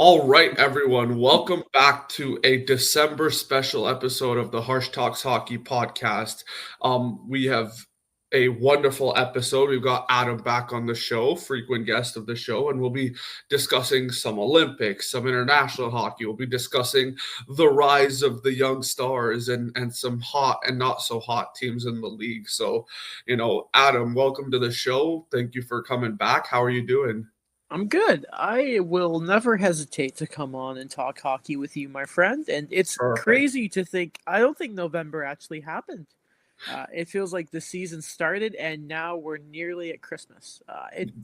All right, everyone. Welcome back to a December special episode of the Harsh Talks Hockey podcast. We have a wonderful episode. We've got Adam back on the show, frequent guest of the show, and we'll be discussing some Olympics, some international hockey. We'll be discussing the rise of the young stars and some hot and not so hot teams in the league. So, Adam, welcome to the show. Thank you for coming back. How are you doing? I'm good. I will never hesitate to come on and talk hockey with you, my friend. And it's Perfect. crazy to think, I don't think November actually happened. It feels like the season started and now we're nearly at Christmas.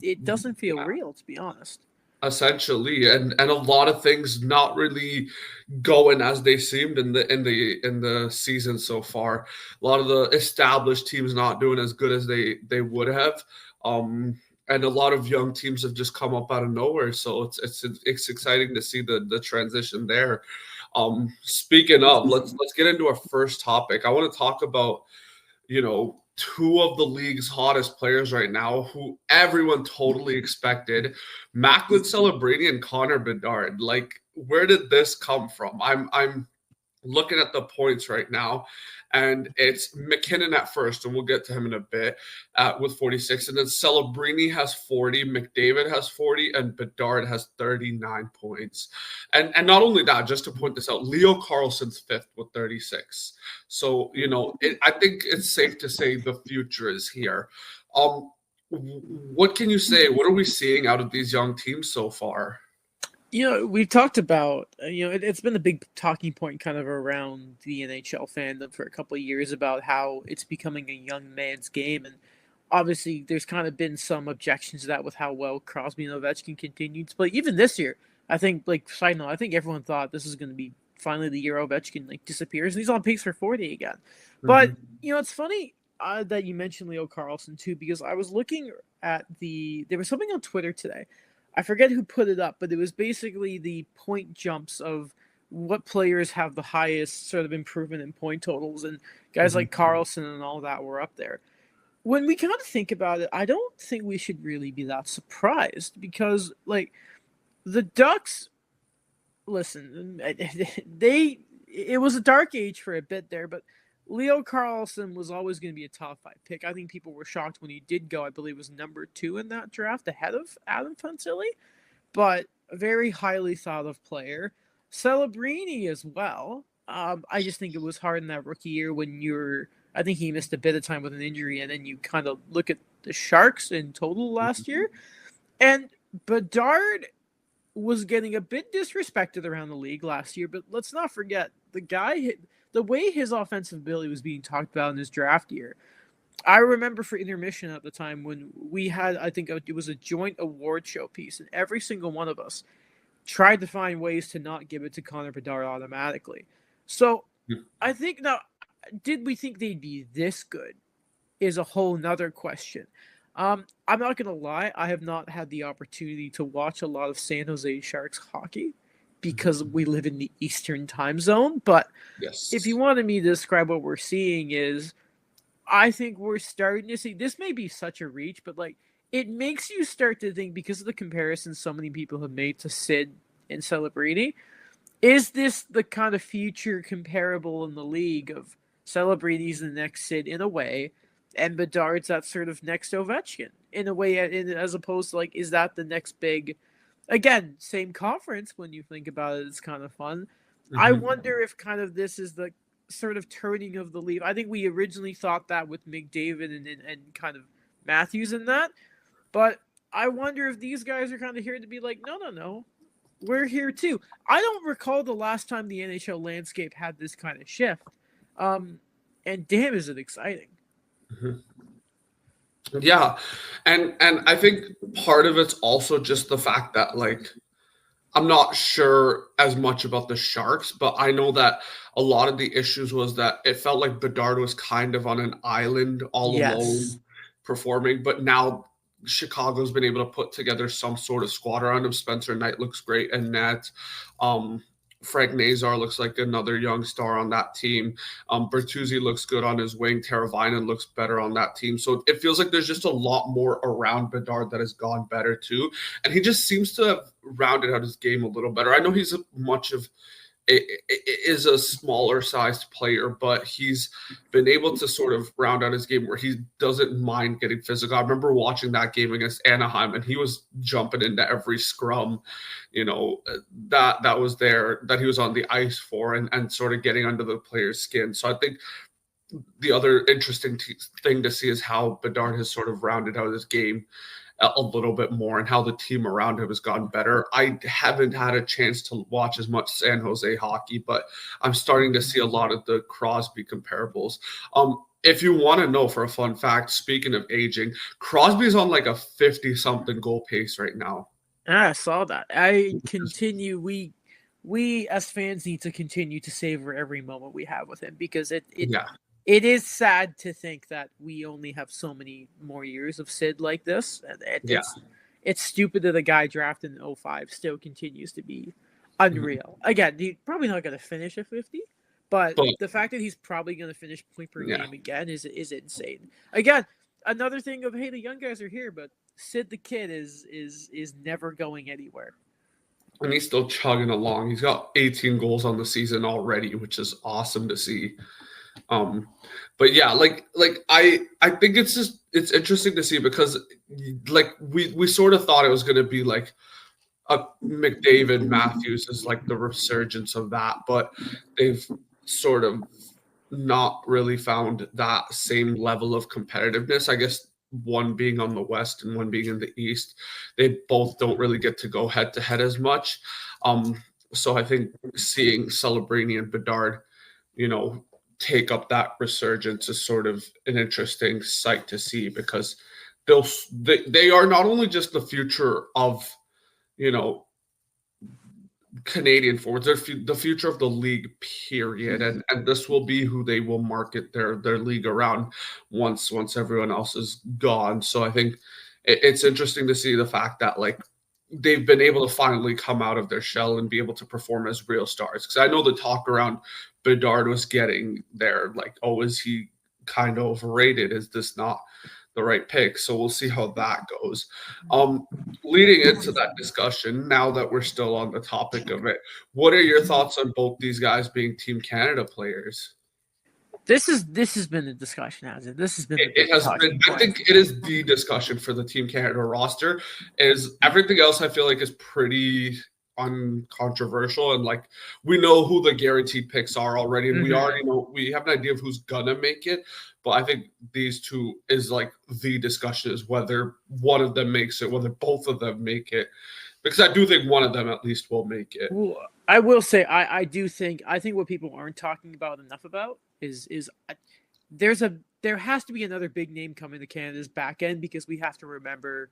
It doesn't feel Yeah. real, to be honest. Essentially, and a lot of things not really going as they seemed in the season so far. A lot of the established teams not doing as good as they would have. And a lot of young teams have just come up out of nowhere. So it's exciting to see the transition there. Speaking of, let's get into our first topic. I want to talk about, two of the league's hottest players right now who everyone totally expected, Macklin, Celebrini, and Connor Bedard. Like, where did this come from? I'm looking at the points right now, and it's McKinnon at first, and we'll get to him in a bit with 46. And then Celebrini has 40, McDavid has 40, and Bedard has 39 points. And not only that, just to point this out, Leo Carlson's fifth with 36. So, I think it's safe to say the future is here. What can you say? What are we seeing out of these young teams so far? We've talked about, it's been a big talking point kind of around the NHL fandom for a couple of years about how it's becoming a young man's game. And obviously, there's kind of been some objections to that with how well Crosby and Ovechkin continued. But even this year, I think, side note, I think everyone thought this is going to be finally the year Ovechkin, disappears. And he's on pace for 40 again. But, Mhm. it's funny that you mentioned Leo Carlson, too, because I was looking at there was something on Twitter today. I forget who put it up, but it was basically the point jumps of what players have the highest sort of improvement in point totals, and guys Mhm. like Carlson and all that were up there. When we kind of think about it, I don't think we should really be that surprised because, the Ducks, listen, it was a dark age for a bit there, but Leo Carlson was always going to be a top 5 pick. I think people were shocked when he did go. I believe was number 2 in that draft, ahead of Adam Floujeh, but a very highly thought of player. Celebrini as well. I just think it was hard in that rookie year when I think he missed a bit of time with an injury, and then you kind of look at the Sharks in total last year. And Bedard was getting a bit disrespected around the league last year, but let's not forget the way his offensive ability was being talked about in his draft year. I remember for intermission at the time when we had, I think it was a joint award show piece, and every single one of us tried to find ways to not give it to Connor Bedard automatically. So I think now, did we think they'd be this good? Is a whole nother question. I'm not gonna lie, I have not had the opportunity to watch a lot of San Jose Sharks hockey because we live in the Eastern time zone. But if you Yes. wanted me to describe what we're seeing is, I think we're starting to see, this may be such a reach, but it makes you start to think because of the comparisons so many people have made to Sid and Celebrini. Is this the kind of future comparable in the league of Celebrini's the next Sid in a way, and Bedard's that sort of next Ovechkin in a way, as opposed to is that the next big? Again, same conference when you think about it. It's kind of fun. I Mhm. wonder if kind of this is the sort of turning of the leaf. I think we originally thought that with McDavid and kind of Matthews in that, but I wonder if these guys are kind of here to be like, no, no, no, we're here too. I don't recall the last time the NHL landscape had this kind of shift. Um, and damn, is it exciting. Mhm. Yeah, and I think part of it's also just the fact that, like, I'm not sure as much about the Sharks, but I know that a lot of the issues was that it felt like Bedard was kind of on an island all Yes. alone performing, but now Chicago's been able to put together some sort of squad around him. Spencer Knight looks great in net. Um, Frank Nazar looks like another young star on that team. Bertuzzi looks good on his wing. Teravainen looks better on that team. So it feels like there's just a lot more around Bedard that has gone better too. And he just seems to have rounded out his game a little better. I know he's is a smaller sized player, but he's been able to sort of round out his game where he doesn't mind getting physical. I remember watching that game against Anaheim, and he was jumping into every scrum, that was there, that he was on the ice for, and sort of getting under the player's skin. So I think the other interesting thing to see is how Bedard has sort of rounded out his game a little bit more, and how the team around him has gotten better. I haven't had a chance to watch as much San Jose hockey, but I'm starting to see a lot of the Crosby comparables. If you want to know for a fun fact, speaking of aging, Crosby's on like a 50-something goal pace right now. I saw that. We as fans need to continue to savor every moment we have with him, because it is sad to think that we only have so many more years of Sid like this. It's stupid that a guy drafted in 2005 still continues to be unreal. Again, he's probably not going to finish at 50, but the fact that he's probably going to finish point per game again is insane. Again, another thing of, hey, the young guys are here, but Sid the Kid is never going anywhere. And he's still chugging along. He's got 18 goals on the season already, which is awesome to see. But yeah, I think it's interesting to see, because like we sort of thought it was going to be like a McDavid Matthews is like the resurgence of that, but they've sort of not really found that same level of competitiveness. I guess one being on the West and one being in the East, they both don't really get to go head to head as much. So I think seeing Celebrini and Bedard, take up that resurgence is sort of an interesting sight to see, because they are not only just the future of, Canadian forwards, they're the future of the league, period. And this will be who they will market their league around once everyone else is gone. So I think it's interesting to see the fact that they've been able to finally come out of their shell and be able to perform as real stars. Because I know the talk around Bedard was getting there, is he kind of overrated? Is this not the right pick? So we'll see how that goes. Leading into that discussion, now that we're still on the topic of it, what are your thoughts on both these guys being Team Canada players? This has been the discussion, hasn't it? This has been. It has been. I think it is the discussion for the Team Canada roster. Is everything else I feel like is pretty uncontroversial, and we know who the guaranteed picks are already, and we already know, we have an idea of who's gonna make it. But I think these two is the discussion is whether one of them makes it, whether both of them make it, because I do think one of them at least will make it. Well, I will say I think what people aren't talking about enough about is there has to be another big name coming to Canada's back end, because we have to remember,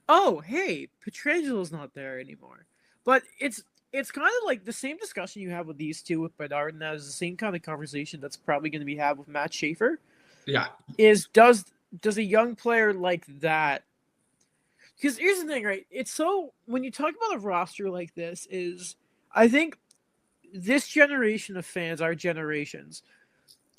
oh hey, Petrangelo's not there anymore. But it's kind of like the same discussion you have with these two with Bedard, and that is the same kind of conversation that's probably going to be had with Matt Schafer. Yeah. Does a young player like that? Because here's the thing, right? It's so, when you talk about a roster like this, is I think this generation of fans, our generations,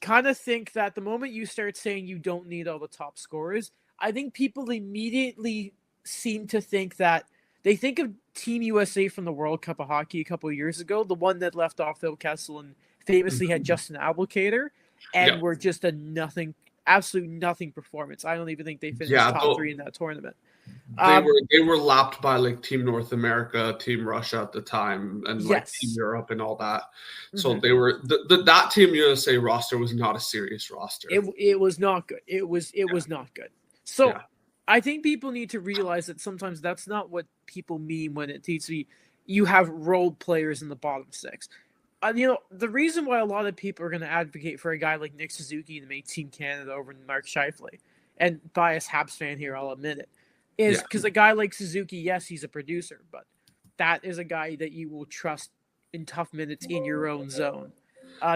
kind of think that the moment you start saying you don't need all the top scorers, I think people immediately seem to think that they think of Team USA from the World Cup of Hockey a couple of years ago, the one that left off Phil Kessel and famously had Justin Abdelkader, and were just a absolute nothing performance. I don't even think they finished top three in that tournament. They were lapped by Team North America, Team Russia at the time, and Team Europe and all that. So they were that Team USA roster was not a serious roster. It was not good. It was not good. So I think people need to realize that sometimes that's not what people mean when it needs to be. You have role players in the bottom six. The reason why a lot of people are going to advocate for a guy like Nick Suzuki to make Team Canada over Mark Scheifele, and biased Habs fan here, I'll admit it, is because a guy like Suzuki, yes, he's a producer, but that is a guy that you will trust in tough minutes in your own zone.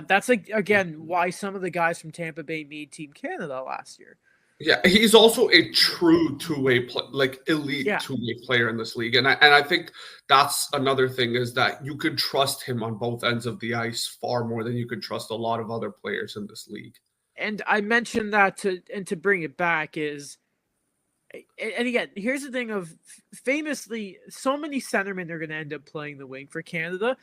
That's again why some of the guys from Tampa Bay made Team Canada last year. Yeah, he's also a true two-way like elite Yeah. two-way player in this league, and I think that's another thing is that you can trust him on both ends of the ice far more than you can trust a lot of other players in this league. And I mentioned that to bring it back is, and again, here's the thing of famously, so many centermen are going to end up playing the wing for Canada.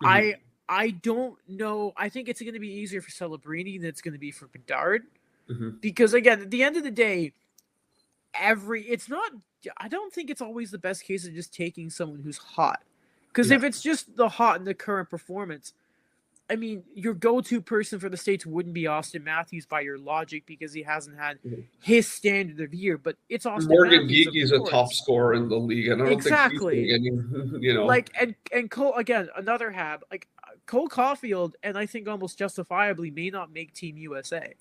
Mhm. I don't know. I think it's going to be easier for Celebrini than it's going to be for Bedard. Mhm. Because again, at the end of the day, it's not. I don't think it's always the best case of just taking someone who's hot. Because Yeah. if it's just the hot and the current performance, I mean, your go-to person for the States wouldn't be Austin Matthews by your logic because he hasn't had Mhm. his standard of year, but it's Austin Morgan Matthews, of Geekie is a top course. scorer in the league, and I don't think he's getting Exactly. any, you know. Like, and Cole, again, another hab, like Cole Caulfield, and I think almost justifiably may not make Team USA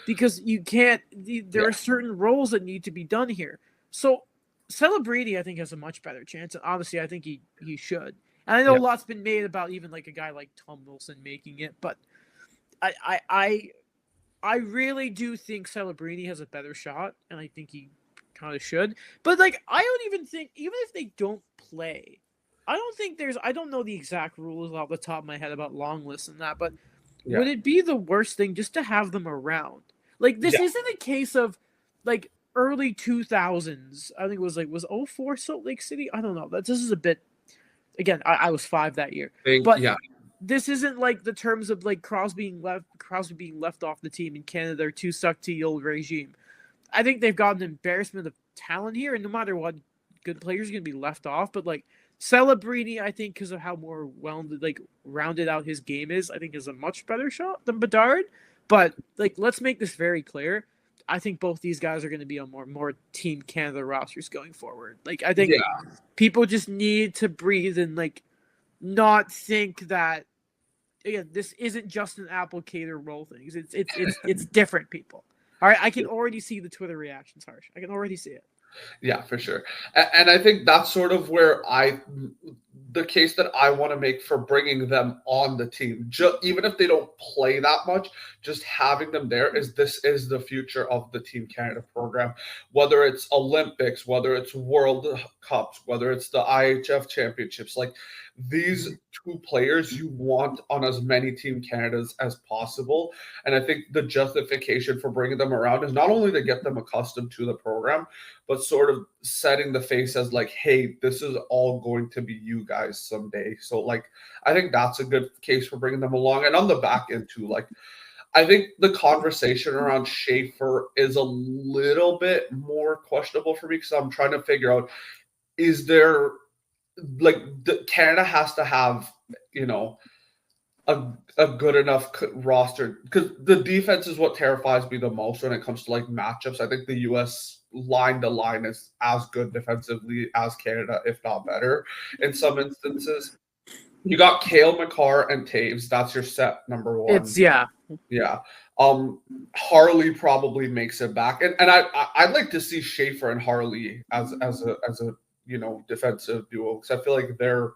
because you can't, there Yeah. are certain roles that need to be done here. So Celebrini, I think, has a much better chance, and honestly, I think he should. And I know a Yeah. lot's been made about even like a guy like Tom Wilson making it, but I really do think Celebrini has a better shot, and I think he kind of should. But like, I don't even think, even if they don't play, I don't know the exact rules off the top of my head about long lists and that, but Yeah. would it be the worst thing just to have them around? Like, this Yeah. isn't a case of like early 2000s. I think it was like, was '04 Salt Lake City? I don't know. This is a bit, again, I was 5 that year. But Yeah. this isn't like the terms of like Crosby being left off the team in Canada or too stuck to the old regime. I think they've got an embarrassment of talent here, and no matter what, good players are going to be left off. But like Celebrini, I think because of how more rounded out his game is, I think is a much better shot than Bedard. But like, let's make this very clear. I think both these guys are going to be on more Team Canada rosters going forward. Like, I think Yeah. people just need to breathe and like not think that, again, this isn't just an applicator role thing. It's different people. All right, I can already see the Twitter reactions, Harsh. I can already see it. Yeah, for sure. And I think that's sort of where the case that I want to make for bringing them on the team, even if they don't play that much, just having them there this is the future of the Team Canada program. Whether it's Olympics, whether it's World Cups, whether it's the IHF championships, like these two players you want on as many Team Canadas as possible. And I think the justification for bringing them around is not only to get them accustomed to the program, but sort of setting the face as like, hey, this is all going to be you guys someday. So like, I think that's a good case for bringing them along. And on the back end too, like, I think the conversation around Schafer is a little bit more questionable for me because I'm trying to figure out, is there like Canada has to have, you know, a good enough roster because the defense is what terrifies me the most when it comes to like matchups. I think the U.S. line to line is as good defensively as Canada, if not better, in some instances. You got Cale McCarr and Taves. That's your set number one. Yeah. Yeah. Harley probably makes it back, and I'd like to see Schafer and Harley as a you know defensive duo because I feel like they're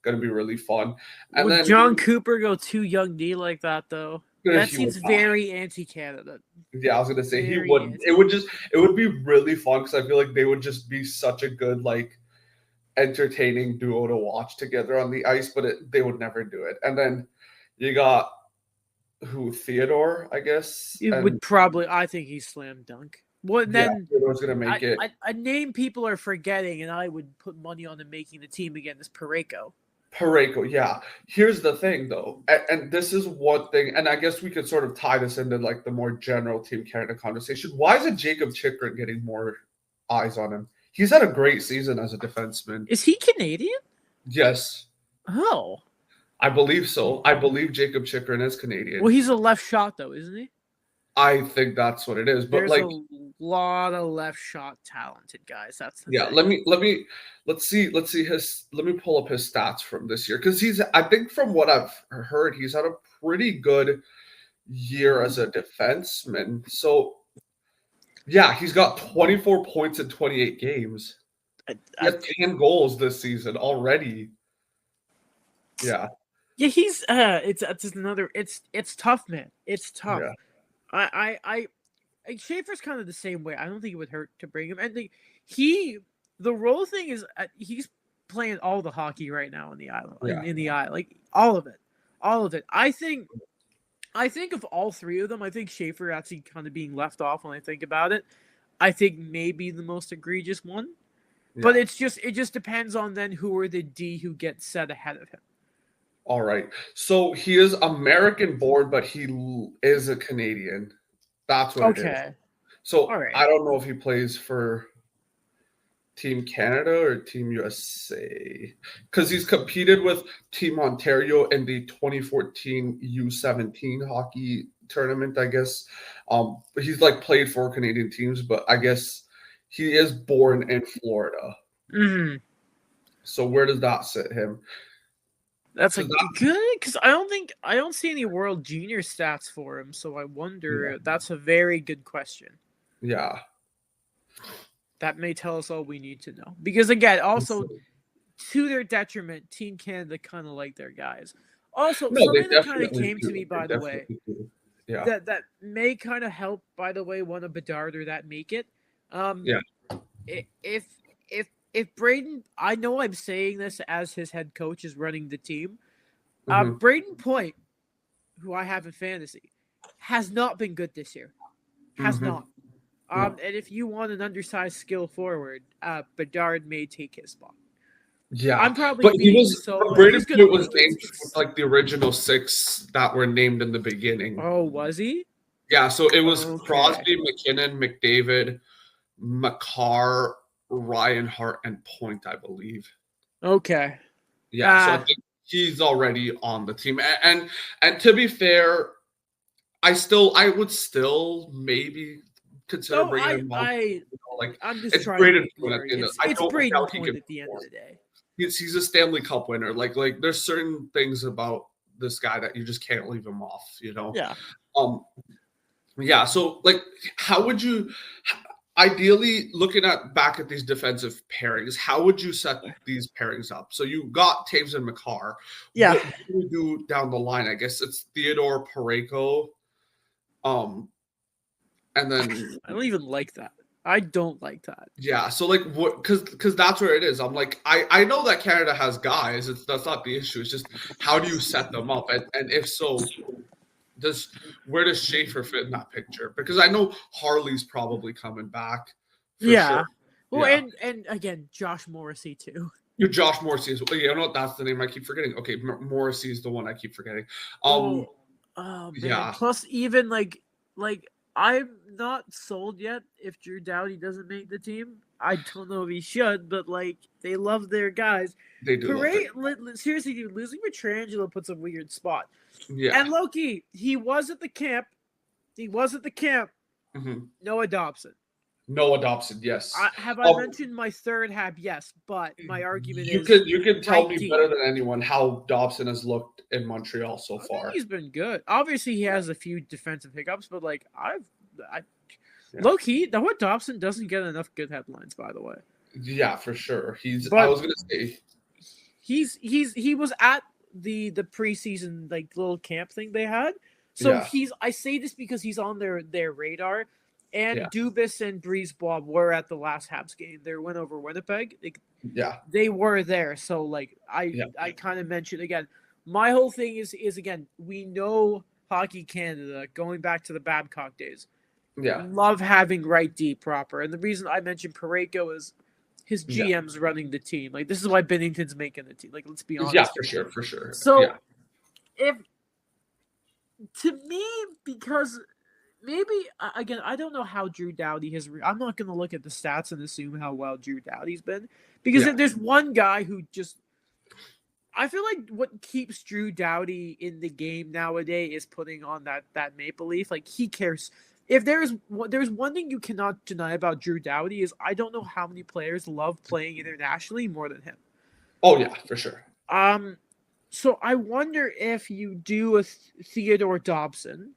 going to be really fun. And Would then John Cooper go too young D like that though? That he would seems not. very anti-Canada. Yeah, I was gonna say he Very would. anti. It would be really fun because I feel like they would just be such a good like entertaining duo to watch together on the ice, but they would never do it. And then you got Theodore, I guess, It and would probably. I think he's slam dunk. Well, yeah, then Theodore's gonna make it. a name people are forgetting, and I would put money on him making the team again. Is Pareko. Pareko, yeah. Here's the thing, though, and this is one thing, and I guess we could sort of tie this into like the more general Team Canada conversation. Why is it Jacob Chikrin getting more eyes on him? He's had a great season as a defenseman. Is he Canadian? Yes, Oh, I believe so. I believe Jacob Chikrin is Canadian. well, he's a left shot though, isn't he? I think that's what it is. But There's like, a lot of left shot talented guys. That's the yeah, thing. let's see let me pull up his stats from this year because I think from what I've heard, he's had a pretty good year as a defenseman. So yeah, he's got 24 points in 28 games. He has 10 goals this season already. Yeah. Yeah, he's it's just another. It's tough, man. It's tough. Yeah. I Like, Schafer's kind of the same way. I don't think it would hurt to bring him. And the role thing is he's playing all the hockey right now in the island, in the island, like all of it. I think of all three of them. I think Schafer actually kind of being left off when I think about it. I think maybe the most egregious one, but it just depends on then who are the D who get set ahead of him. All right. So he is American born, but he is a Canadian. That's what it is. So I don't know if he plays for Team Canada or Team USA, because he's competed with Team Ontario in the 2014 U17 hockey tournament, I guess. He's like played for Canadian teams, but I guess he is born in Florida. Mm-hmm. So where does that sit him? That's good, because I don't see any World Junior stats for him, so I wonder. Yeah. That's a very good question. Yeah. That may tell us all we need to know. Because again, also to their detriment, Team Canada kind of like their guys. Also, something that kind of came to me, by the way, that may kind of help, by the way, one of Bedard or that make it. If Braden, I know I'm saying this as his head coach is running the team. Braden Point, who I have in fantasy, has not been good this year. Has not. And if you want an undersized skill forward, Bedard may take his spot. Yeah, I'm probably Braden Point was named like the original 6 that were named in the beginning. Oh, was he? Yeah, so it was Crosby, McKinnon, McDavid, Makar, Ryan Hart, and Point, I believe. Okay. Yeah, so I think he's already on the team. And to be fair, I would still maybe consider bringing him on. I'm just it's trying Braden Point at the end. It's Braden Point at the end of the day. He's a Stanley Cup winner. Like there's certain things about this guy that you just can't leave him off, you know? Yeah. Yeah, so like how would you ideally, looking back at these defensive pairings, how would you set these pairings up? So you got Taves and Makar. Yeah. What do you do down the line? I guess it's Theodore Parayko. And then I don't even like that. I don't like that. Yeah, so like what? Because that's where it is. I'm like, I know that Canada has guys. That's not the issue. It's just how do you set them up, and if so, where does Schafer fit in that picture? Because I know Harley's probably coming back. Sure. Well, and again, Josh Morrissey too. Josh Morrissey is. Yeah, you know what? That's the name I keep forgetting. Okay, Morrissey is the one I keep forgetting. Man. Yeah. Plus, even like I'm not sold yet if Drew Doughty doesn't make the team. I don't know if he should, but like they love their guys. They do. Seriously, dude, losing Pietrangelo puts a weird spot. Yeah. And Loki, he was at the camp. Mm-hmm. Noah Dobson. Yes. Have I mentioned my third hab? Yes, but my argument is you can tell me better than anyone how Dobson has looked in Montreal so far. He's been good. Obviously, he has a few defensive hiccups, but like low key, Noah Dobson doesn't get enough good headlines. By the way. Yeah, for sure. I was gonna say he was at the preseason like little camp thing they had. So I say this because he's on their radar. And Dubas and Brisebois were at the last Habs game. Their win over Winnipeg. They were there. So like I kind of mentioned again, my whole thing is again, we know Hockey Canada, going back to the Babcock days. Love having right D proper. And the reason I mentioned Parayko is his GM's running the team. Like this is why Bennington's making the team. Like let's be honest. Yeah, for sure. So if to me, because maybe, again, I don't know how Drew Doughty has I'm not going to look at the stats and assume how well Drew Doughty's been. Because if there's one guy who just... I feel like what keeps Drew Doughty in the game nowadays is putting on that maple leaf. Like, he cares. If there's one thing you cannot deny about Drew Doughty is I don't know how many players love playing internationally more than him. Oh, yeah, for sure. So I wonder if you do a Theodore Dobson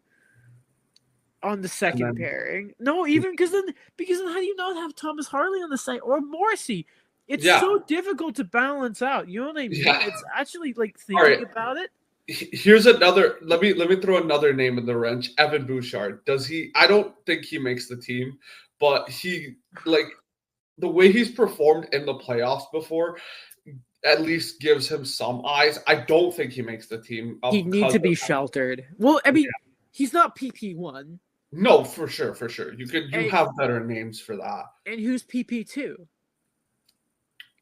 on the second pairing. No, even because then how do you not have Thomas Harley on the side or Morrissey? It's so difficult to balance out. You know what I mean? Yeah. It's actually like thinking about it. Here's another. Let me throw another name in the wrench. Evan Bouchard. Does he? I don't think he makes the team, but he like the way he's performed in the playoffs before. At least gives him some eyes. I don't think he makes the team. He needs to be sheltered. Well, I mean, he's not PP1. No, for sure. You have better names for that. And who's PP2?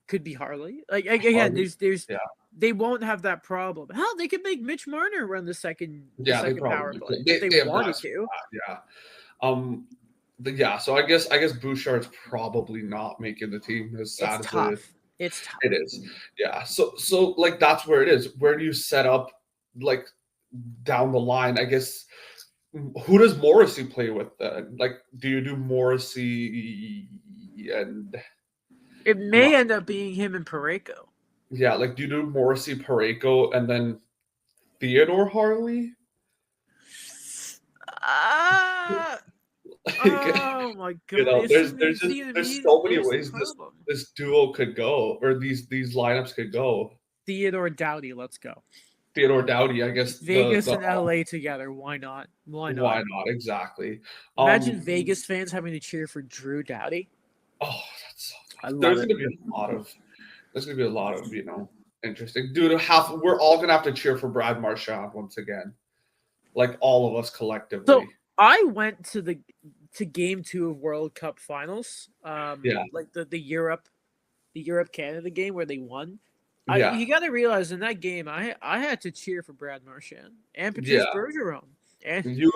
Could be Harley. Like again, there's they won't have that problem. Hell, they could make Mitch Marner run the second power play if they wanted to. So I guess Bouchard's probably not making the team. As sad as it is. It's tough. It is. Yeah. So like that's where it is. Where do you set up like down the line? I guess who does Morrissey play with then? Like, do you do Morrissey and it may end up being him and Parayko. Yeah, like do you do Morrissey, Parayko, and then Theodore Harley? Oh my god! There's so many ways this duo could go, or these lineups could go. Theodore Doughty, let's go. Theodore Doughty, I guess. Vegas and LA together. Why not? Why not? Exactly. Imagine Vegas fans having to cheer for Drew Doughty. Oh, that's so. There's going to be a lot of interesting. Dude, we're all going to have to cheer for Brad Marchand once again, like all of us collectively. So I went to game 2 of World Cup finals. Like the Europe Canada game where they won. You got to realize in that game, I had to cheer for Brad Marchand and Patrice Bergeron. And you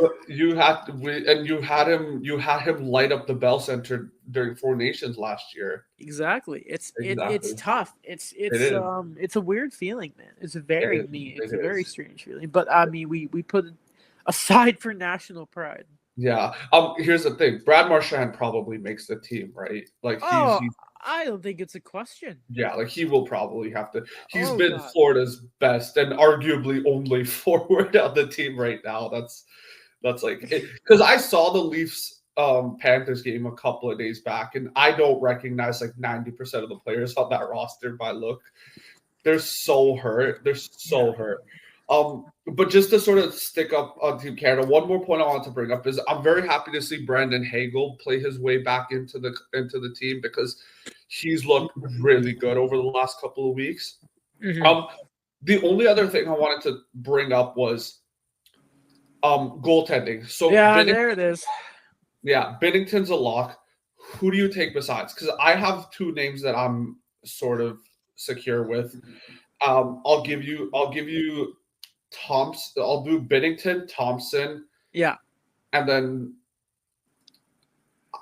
had him light up the Bell Center during Four Nations last year. Exactly. It's tough. It's a weird feeling, man. It's a very strange feeling. But I mean, we put it aside for national pride. Yeah. Here's the thing. Brad Marchand probably makes the team, right? Like he's I don't think it's a question. Yeah, like he will probably have to. He's been Florida's best and arguably only forward on the team right now. That's like because I saw the Leafs Panthers game a couple of days back, and I don't recognize like 90% of the players on that roster by look. They're so hurt. Hurt. But just to sort of stick up on Team Canada, one more point I want to bring up is I'm very happy to see Brandon Hagel play his way back into the team because he's looked really good over the last couple of weeks. Mm-hmm. The only other thing I wanted to bring up was goaltending. So there it is. Yeah, Binnington's a lock. Who do you take besides? Because I have two names that I'm sort of secure with. I'll give you Thompson. I'll do Binnington, Thompson. Yeah. And then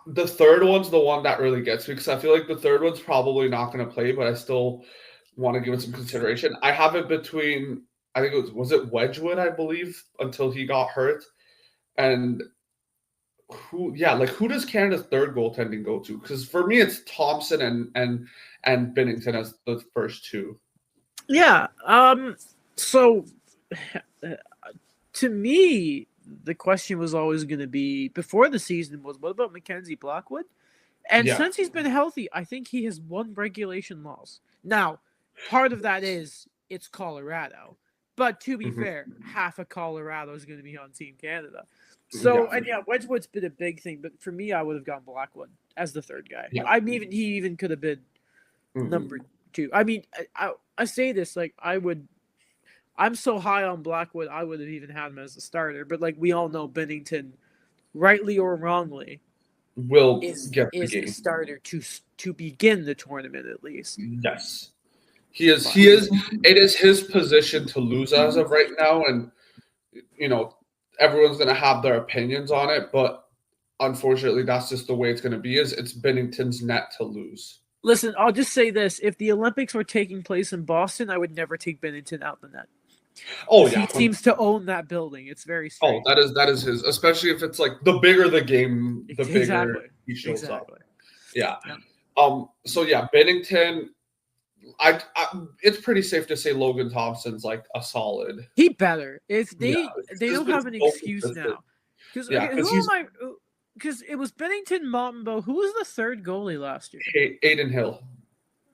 the third one's the one that really gets me because I feel like the third one's probably not going to play, but I still want to give it some consideration. I have it between, I think was it Wedgwood, I believe, until he got hurt. And who does Canada's third goaltending go to? Because for me, it's Thompson and Binnington as the first two. Yeah. So to me, the question was always going to be before the season was, what about Mackenzie Blackwood? And since he's been healthy, I think he has one regulation loss. Now, part of that is it's Colorado. But to be fair, half of Colorado is going to be on Team Canada. So, Wedgwood's been a big thing. But for me, I would have gone Blackwood as the third guy. Yeah. I mean, he even could have been number 2. I mean, I say this, like, I'm so high on Blackwood, I would have even had him as a starter. But, like, we all know Binnington, rightly or wrongly, is the starter to begin the tournament at least. Yes. He is. It is his position to lose as of right now. And, everyone's going to have their opinions on it. But, unfortunately, that's just the way it's going to be. It's Binnington's net to lose. Listen, I'll just say this. If the Olympics were taking place in Boston, I would never take Binnington out the net. Oh, yeah. He seems to own that building. It's very strange. Oh, that is his. Especially if it's like the bigger the game, the bigger he shows up. Yeah. So, Binnington, it's pretty safe to say Logan Thompson's like a solid. He better. If they don't have an excuse now. Because Because it was Bennington, Montembeault. Who was the third goalie last year? Aiden Hill.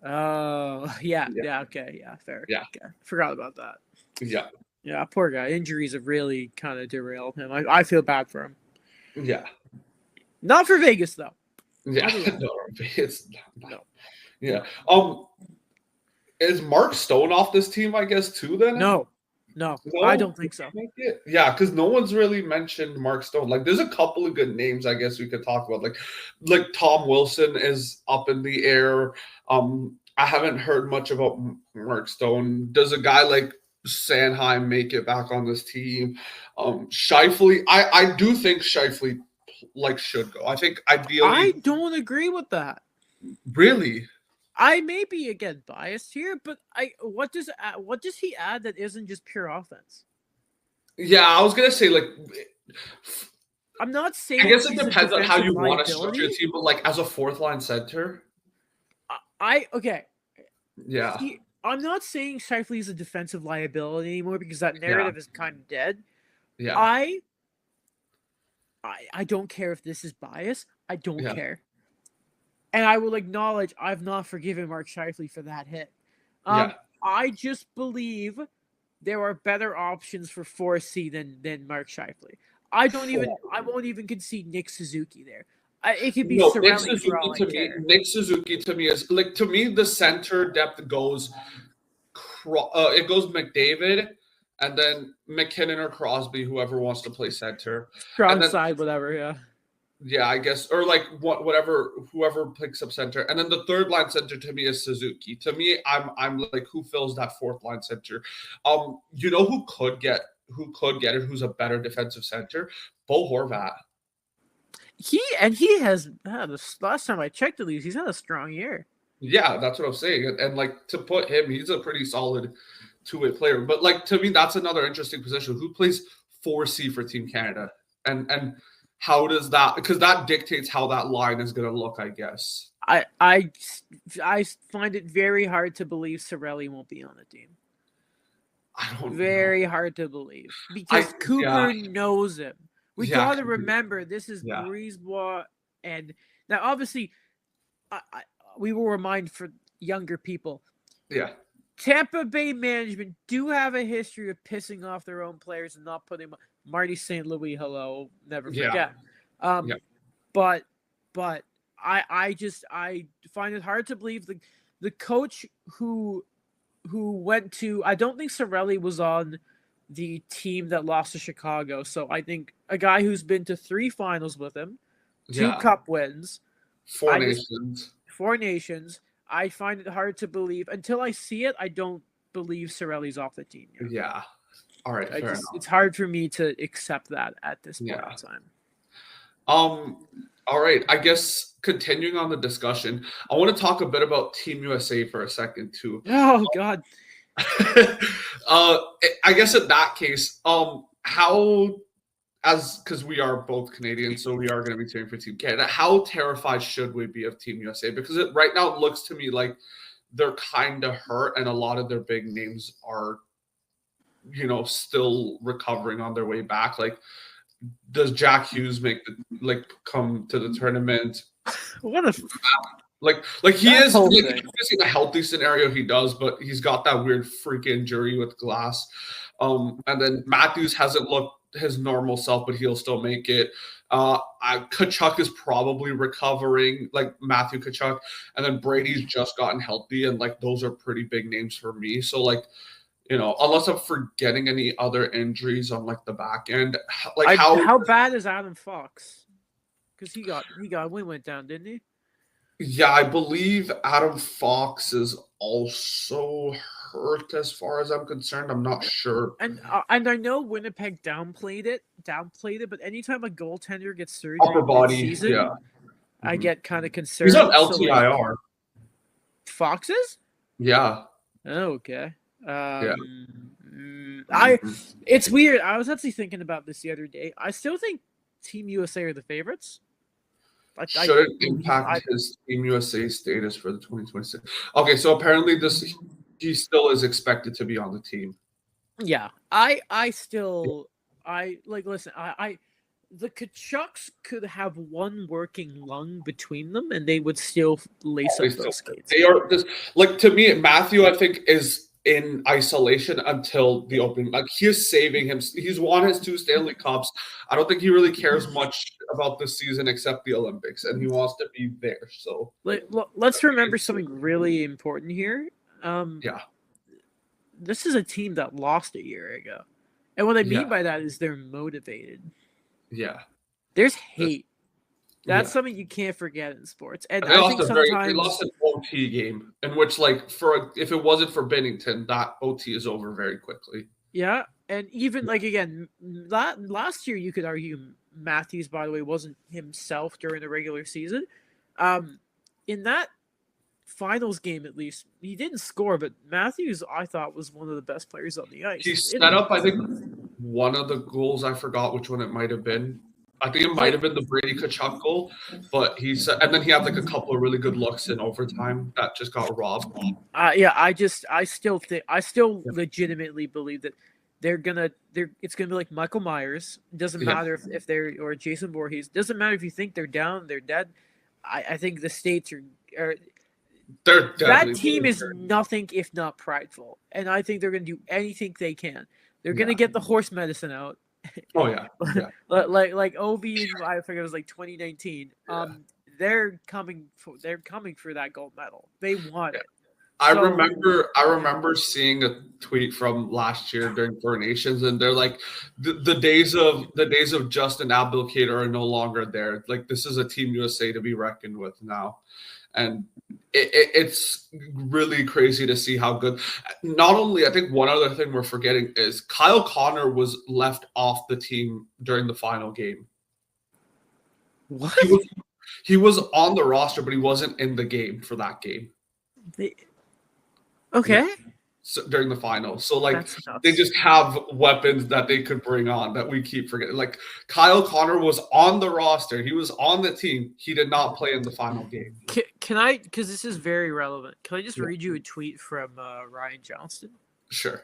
Oh, yeah, okay, yeah, fair. Yeah. Okay. Forgot about that. Yeah. Yeah, poor guy. Injuries have really kind of derailed him. I feel bad for him. Yeah. Not for Vegas though. Yeah. Otherwise, No, it's not. no. Yeah. Is Mark Stone off this team, I guess, too, then? No, I No? don't think so. Yeah, because no one's really mentioned Mark Stone. Like, there's a couple of good names I guess we could talk about. Like Tom Wilson is up in the air. I haven't heard much about Mark Stone. Does a guy like Sanheim make it back on this team? Scheifele, I do think Scheifele should go. I think ideally. I don't agree with that. Really? I may be again biased here, but what does he add that isn't just pure offense? Yeah, I was gonna say I'm not saying. I guess it depends on how you want to structure a team, but like as a fourth line center. Okay. Yeah. I'm not saying Scheifele is a defensive liability anymore because that narrative is kind of dead. Yeah. I don't care if this is bias. I don't care. And I will acknowledge I've not forgiven Mark Scheifele for that hit. I just believe there are better options for 4C than Mark Scheifele. I won't even concede Nick Suzuki there. It could be Cirelli for all I care. Nick Suzuki to me is to me the center depth goes it goes McDavid and then McKinnon or Crosby, whoever wants to play center. Strong side, whatever, yeah. Yeah, I guess, or whoever picks up center, and then the third line center to me is Suzuki. To me, I'm like, who fills that fourth line center? You know who could get it? Who's a better defensive center? Bo Horvat. He has had last time I checked at least, he's had a strong year. Yeah, that's what I'm saying, and like to put him, he's a pretty solid two-way player. But like to me, that's another interesting position. Who plays 4C for Team Canada, and how does that, because that dictates how that line is going to look, I guess. I find it very hard to believe Cirelli won't be on the team. I don't Very hard to believe because Cooper knows him. We got to remember this is Brisebois, and now obviously we will remind for younger people. Yeah. Tampa Bay management do have a history of pissing off their own players and not putting Marty St. Louis. Hello, never forget. But I find it hard to believe the coach who went to, I don't think Cirelli was on the team that lost to Chicago. So I think a guy who's been to 3 finals with him, 2 cup wins, 4 nations. 4 nations. I find it hard to believe until I see it. I don't believe Cirelli's off the team yet. Yeah. All right. Fair enough. It's hard for me to accept that at this point in time. All right. I guess continuing on the discussion, I want to talk a bit about Team USA for a second too. Oh God. I guess in that case, because we are both Canadian, so we are going to be cheering for Team Canada. How terrified should we be of Team USA? Because right now it looks to me like they're kind of hurt, and a lot of their big names are, still recovering on their way back. Like, does Jack Hughes come to the tournament? What a he is in a healthy scenario. He does, but he's got that weird freak injury with Glass. And then Matthews hasn't looked his normal self, but he'll still make it. Tkachuk is probably recovering, like Matthew Tkachuk, and then Brady's just gotten healthy, and like those are pretty big names for me. So unless I'm forgetting any other injuries on like the back end, how bad is Adam Fox? Because we went down, didn't he? Yeah, I believe Adam Fox is also hurt as far as I'm concerned. I'm not sure. And I know Winnipeg downplayed it, but anytime a goaltender gets surgery upper body season, I get kind of concerned. He's on LTIR. Fox is? Yeah. Oh, okay. It's weird. I was actually thinking about this the other day. I still think Team USA are the favorites. Should it impact his Team USA status for the 2026? Okay, so apparently he still is expected to be on the team. Yeah, listen. The Tkachuks could have one working lung between them, and they would still lace up those skates. They are to me. Matthew, I think, is in isolation until the opening. Like, he is saving him. He's won his 2 Stanley Cups. I don't think he really cares much about this season except the Olympics, and he wants to be there. So let's remember something really important here. Yeah. This is a team that lost a year ago. And what I mean by that is they're motivated. Yeah. There's hate. That's something you can't forget in sports. And they I think sometimes they lost an OT game in which, like, if it wasn't for Binnington, that OT is over very quickly. Yeah, and even like again, last year you could argue Matthews, by the way, wasn't himself during the regular season. In that finals game, at least, he didn't score, but Matthews, I thought, was one of the best players on the ice. He set up, I think, one of the goals. I forgot which one it might have been. I think it might have been the Brady Tkachuk goal, but and then he had like a couple of really good looks in overtime that just got robbed. I still legitimately believe that it's gonna be like Michael Myers. It doesn't matter if they're, or Jason Voorhees. It doesn't matter if you think they're down, they're dead. I think the States are that team is nothing if not prideful, and I think they're gonna do anything they can. They're gonna get the horse medicine out. Oh yeah. like Ovi, I forget, it was like 2019. They're coming for that gold medal. They want it. I remember seeing a tweet from last year during Four Nations, and they're like, the days of Justin Abdelkader are no longer there. Like, this is a Team USA to be reckoned with now. And it's really crazy to see how good. Not only, I think one other thing we're forgetting is Kyle Connor was left off the team during the final game. What? He was on the roster, but he wasn't in the game for that game. Okay. Yeah. So, during the final. So, like, they just have weapons that they could bring on that we keep forgetting. Like, Kyle Connor was on the roster. He was on the team. He did not play in the final game. Can I, because this is very relevant, can I just read you a tweet from Ryan Johnston? Sure.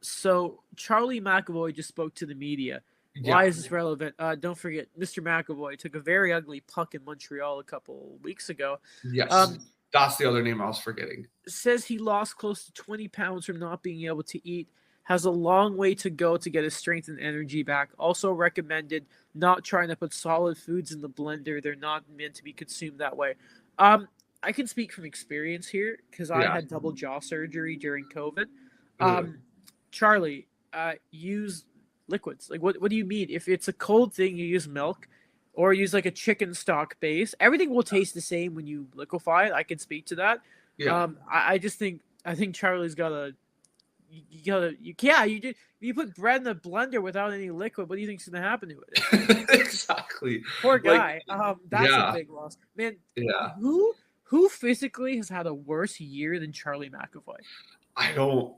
So, Charlie McAvoy just spoke to the media. Why is this relevant? Don't forget, Mr. McAvoy took a very ugly puck in Montreal a couple weeks ago. Yes. That's the other name I was forgetting. Says he lost close to 20 pounds from not being able to eat. Has a long way to go to get his strength and energy back. Also recommended not trying to put solid foods in the blender. They're not meant to be consumed that way. I can speak from experience here because I had double jaw surgery during COVID. Charlie, use liquids. Like, what do you mean? If it's a cold thing, you use milk. Or use like a chicken stock base. Everything will taste the same when you liquefy it. I can speak to that. Yeah. I think Charlie's you put bread in a blender without any liquid. What do you think's gonna happen to it? Exactly. Poor guy. That's a big loss, man. Yeah. Who physically has had a worse year than Charlie McAvoy? I don't.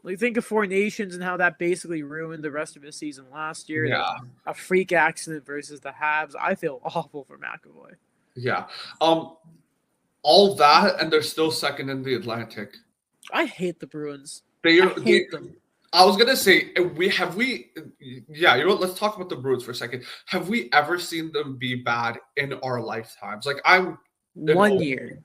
Like, think of Four Nations and how that basically ruined the rest of his season last year. Yeah. A freak accident versus the Habs. I feel awful for McAvoy. Yeah. All that, and they're still second in the Atlantic. I hate the Bruins. I hate them. I was going to say, you know what, let's talk about the Bruins for a second. Have we ever seen them be bad in our lifetimes? Like, I'm... 1 year.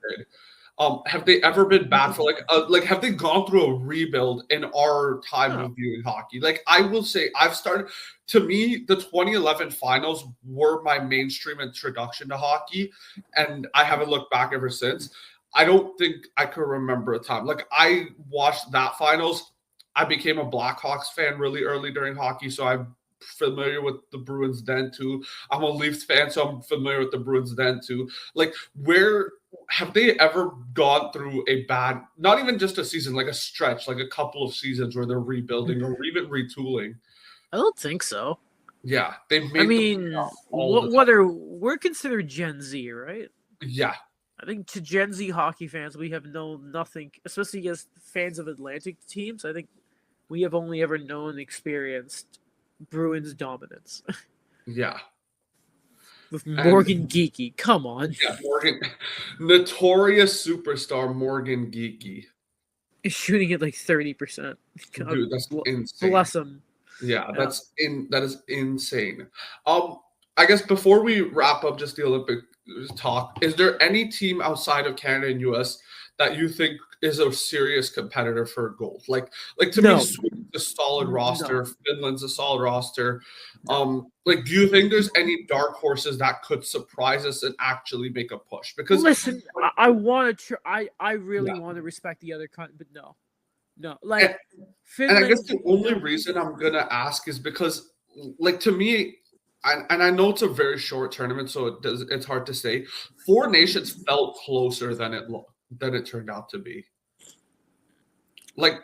Have they ever been bad for have they gone through a rebuild in our time of viewing hockey? Like, I will say, to me, the 2011 finals were my mainstream introduction to hockey, and I haven't looked back ever since. I don't think I could remember a time. Like, I watched that finals. I became a Blackhawks fan really early during hockey, so I'm familiar with the Bruins then too. I'm a Leafs fan, so I'm familiar with the Bruins then too. Like, where have they ever gone through a bad, not even just a season, like a stretch, like a couple of seasons where they're rebuilding or even retooling? I don't think so. Yeah, they've made. We're considered Gen Z, right? Yeah. I think to Gen Z hockey fans, we have known nothing, especially as fans of Atlantic teams. I think we have only ever known, experienced Bruins dominance. Yeah. With Morgan Geekie. Come on. Yeah, notorious superstar Morgan Geekie. Is shooting at like 30%. God, dude, that's insane. Bless him. Yeah, that is insane. I guess before we wrap up just the Olympic talk, is there any team outside of Canada and US that you think is a serious competitor for gold? Like to me, No. Sweden's a solid roster. No. Finland's a solid roster. Like, do you think there's any dark horses that could surprise us and actually make a push? Because listen, I want to. I really want to respect the other country, but no. Like Finland. And I guess the only reason I'm gonna ask is because, like, to me, and I know it's a very short tournament, so it's hard to say. Four nations felt closer than it turned out to be. Like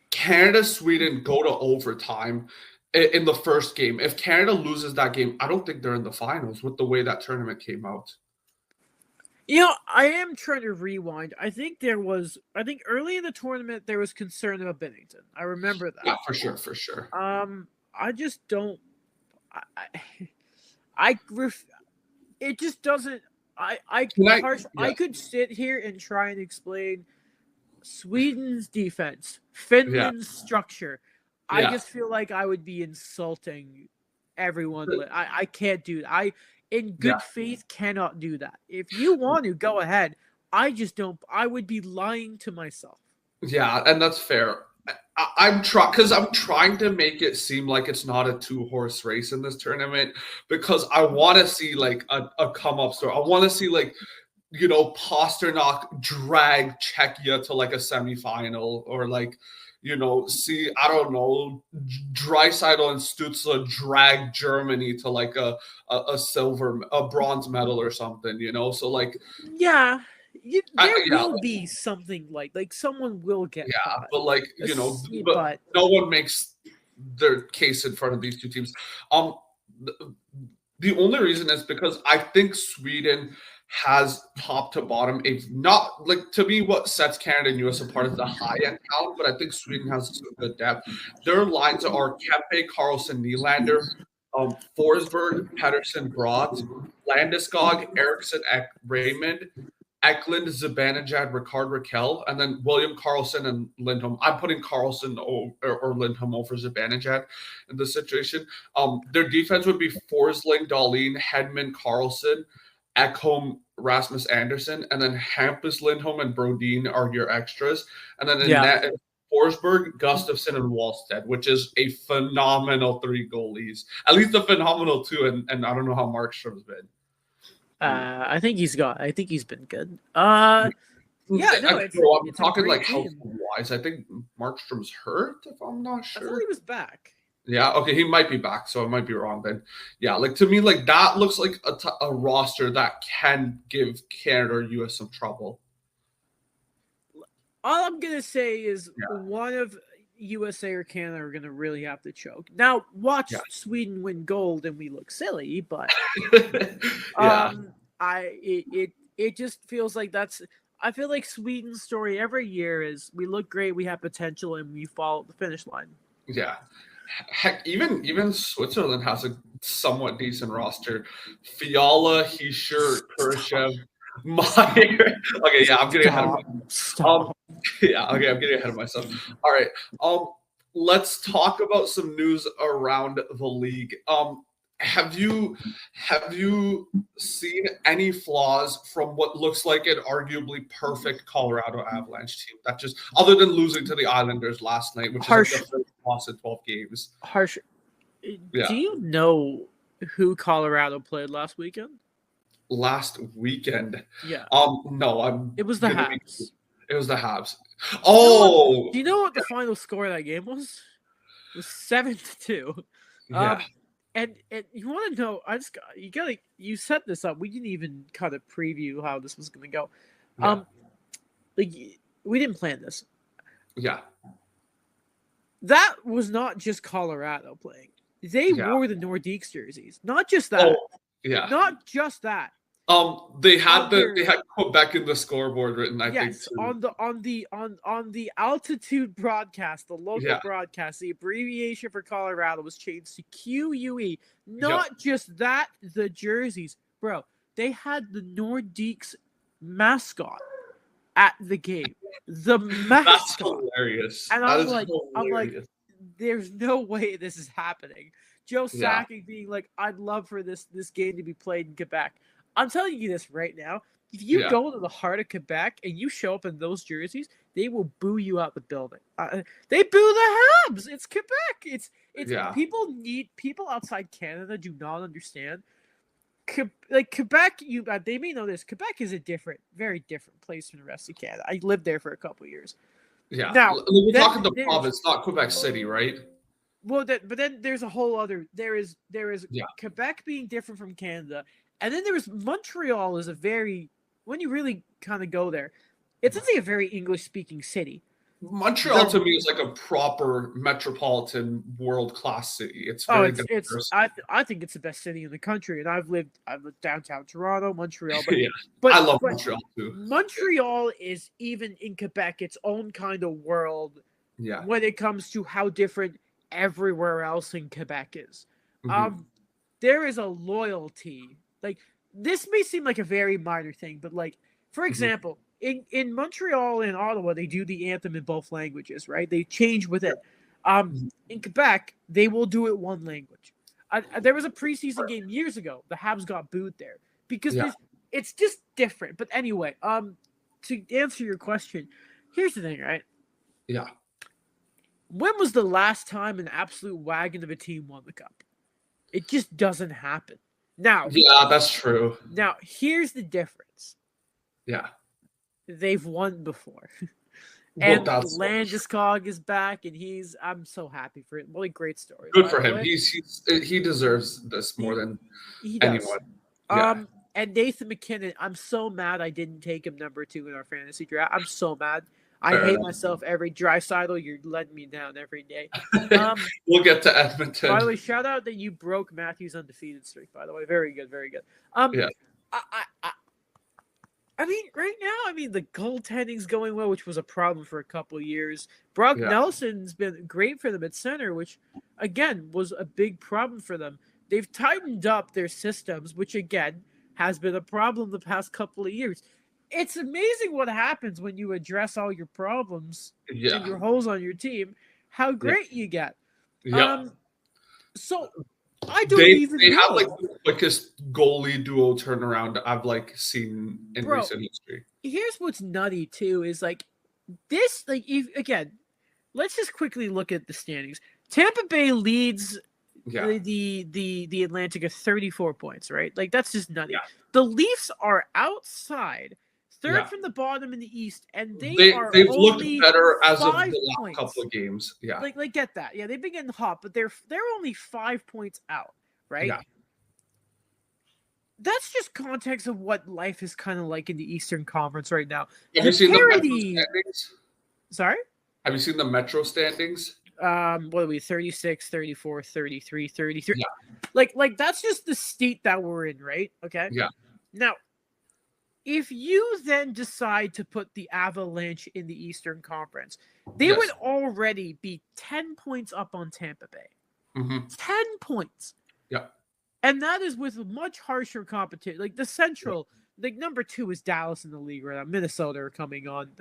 Canada, Sweden go to overtime in the first game. If Canada loses that game, I don't think they're in the finals with the way that tournament came out. I am trying to rewind. I think early in the tournament there was concern about Bennington. I remember that. Yeah, for sure. I just don't. It just doesn't. I could sit here and try and explain Sweden's defense, Finland's structure. I just feel like I would be insulting everyone. I can't do that. I, in good faith, cannot do that. If you want to, go ahead. I just don't. I would be lying to myself. Yeah, and that's fair. I'm trying to make it seem like it's not a 2-horse race in this tournament, because I want to see like a come up story. I want to see like, Pasternak drag Czechia to like a semifinal, or like, see, I don't know, Draisaitl and Stützle drag Germany to like a bronze medal or something, So like, yeah. There will be something like someone will get caught. But like, but no one makes their case in front of these two teams. The only reason is because I think Sweden has top to bottom not like, to me, what sets Canada and US apart is the high end talent, but I think Sweden has some good depth. Their lines are Kempe, Carlson, Nylander, Forsberg, Pedersen, Broad, Landeskog, Eriksson, Raymond, Eklund, Zibanejad, Ricard Raquel, and then William Karlsson and Lindholm. I'm putting Karlsson or Lindholm over Zibanejad in this situation. Their defense would be Forsling, Dahlin, Hedman, Karlsson, Ekholm, Rasmus Anderson, and then Hampus, Lindholm, and Brodin are your extras. And then in net, Forsberg, Gustafsson, and Wallstedt, which is a phenomenal 3 goalies. At least a phenomenal 2, and I don't know how Markstrom's been. I think he's been good. I'm talking like health-wise. I think Markstrom's hurt, if I'm not sure. I thought he was back. Yeah, okay, he might be back, so I might be wrong then. Yeah, like, to me, like, that looks like a roster that can give Canada or US some trouble. All I'm going to say is one of USA or Canada are going to really have to choke. Now, watch Sweden win gold and we look silly, but it just feels like I feel like Sweden's story every year is we look great, we have potential, and we fall at the finish line. Yeah. Heck, even Switzerland has a somewhat decent roster. Fiala, Hischier, Khrushchev, Meyer. Okay, yeah, I'm getting ahead of myself. I'm getting ahead of myself. All right. Let's talk about some news around the league. Have you seen any flaws from what looks like an arguably perfect Colorado Avalanche team? That just, other than losing to the Islanders last night, which is like the first loss in 12 games. Harsh. Do you know who Colorado played last weekend? Last weekend? Yeah. No, it was the Habs. It was the Habs. Oh! Do you know what the final score of that game was? It was 7-2. Yeah. And you want to know? You set this up. We didn't even kind of preview how this was going to go. Yeah. We didn't plan this. Yeah. That was not just Colorado playing. They wore the Nordiques jerseys. Not just that. Oh, yeah. Not just that. They had Quebec in the scoreboard written, I think. Yes, on the altitude broadcast, the local broadcast, the abbreviation for Colorado was changed to QUE. Not just that, the jerseys, bro. They had the Nordiques mascot at the game. The mascot. That's hilarious. And I'm like, there's no way this is happening. Joe Sakic being like, I'd love for this game to be played in Quebec. I'm telling you this right now. If you go to the heart of Quebec and you show up in those jerseys, they will boo you out the building. They boo the Habs. It's Quebec. It's people outside Canada do not understand. Quebec, they may know this. Quebec is a very different place from the rest of Canada. I lived there for a couple of years. Yeah. Now we're talking the province, not Quebec City, right? Well, but then there's a whole other. There is Quebec being different from Canada, and then there was Montreal is a very, when you really kind of go there, it's actually a very English speaking city. Montreal to me is like a proper metropolitan world class city. It's very diverse. I think it's the best city in the country, and I've lived downtown Toronto, Montreal, but I love Montreal too. Montreal is, even in Quebec, its own kind of world. Yeah. When it comes to how different everywhere else in Quebec is. There is a loyalty. Like, this may seem like a very minor thing, but like, for example, in Montreal and Ottawa, they do the anthem in both languages, right? They change with it. In Quebec, they will do it one language. There was a preseason game years ago. The Habs got booed there because it's just different. But anyway, to answer your question, here's the thing, right? Yeah. When was the last time an absolute wagon of a team won the cup? It just doesn't happen. Now, yeah, that's true. Now, here's the difference. Yeah. They've won before. And Landeskog is back, and I'm so happy for it. What a great story. Good for him. He deserves this more than anyone. Yeah. And Nathan McKinnon, I'm so mad I didn't take him number 2 in our fantasy draft. I'm so mad. I hate myself every Draisaitl. You're letting me down every day. We'll get to Edmonton. By the way, shout out that you broke Matthew's undefeated streak. By the way, very good, very good. Yeah. I mean, right now, the goaltending's going well, which was a problem for a couple of years. Brock Nelson's been great for them at center, which, again, was a big problem for them. They've tightened up their systems, which, again, has been a problem the past couple of years. It's amazing what happens when you address all your problems and your holes on your team, how great you get. Yeah. So I don't even know. They have like the quickest goalie duo turnaround I've seen in recent history. Here's what's nutty too is this, again, let's just quickly look at the standings. Tampa Bay leads the Atlantic at 34 points, right? That's just nutty. Yeah. The Leafs are outside, third from the bottom in the East, and they've looked better as of the last couple of games. Yeah, get that. Yeah, they've been getting hot, but they're only 5 points out, right? Yeah. That's just context of what life is kind of like in the Eastern Conference right now. Have you seen the Metro standings? Sorry? Have you seen the Metro standings? What are we, 36, 34, 33, 33? Yeah. That's just the state that we're in, right? Okay? Yeah. Now, if you then decide to put the Avalanche in the Eastern Conference, they would already be 10 points up on Tampa Bay. 10 points. Yeah. And that is with much harsher competition. The Central, number 2 is Dallas in the league right now. Minnesota are coming on.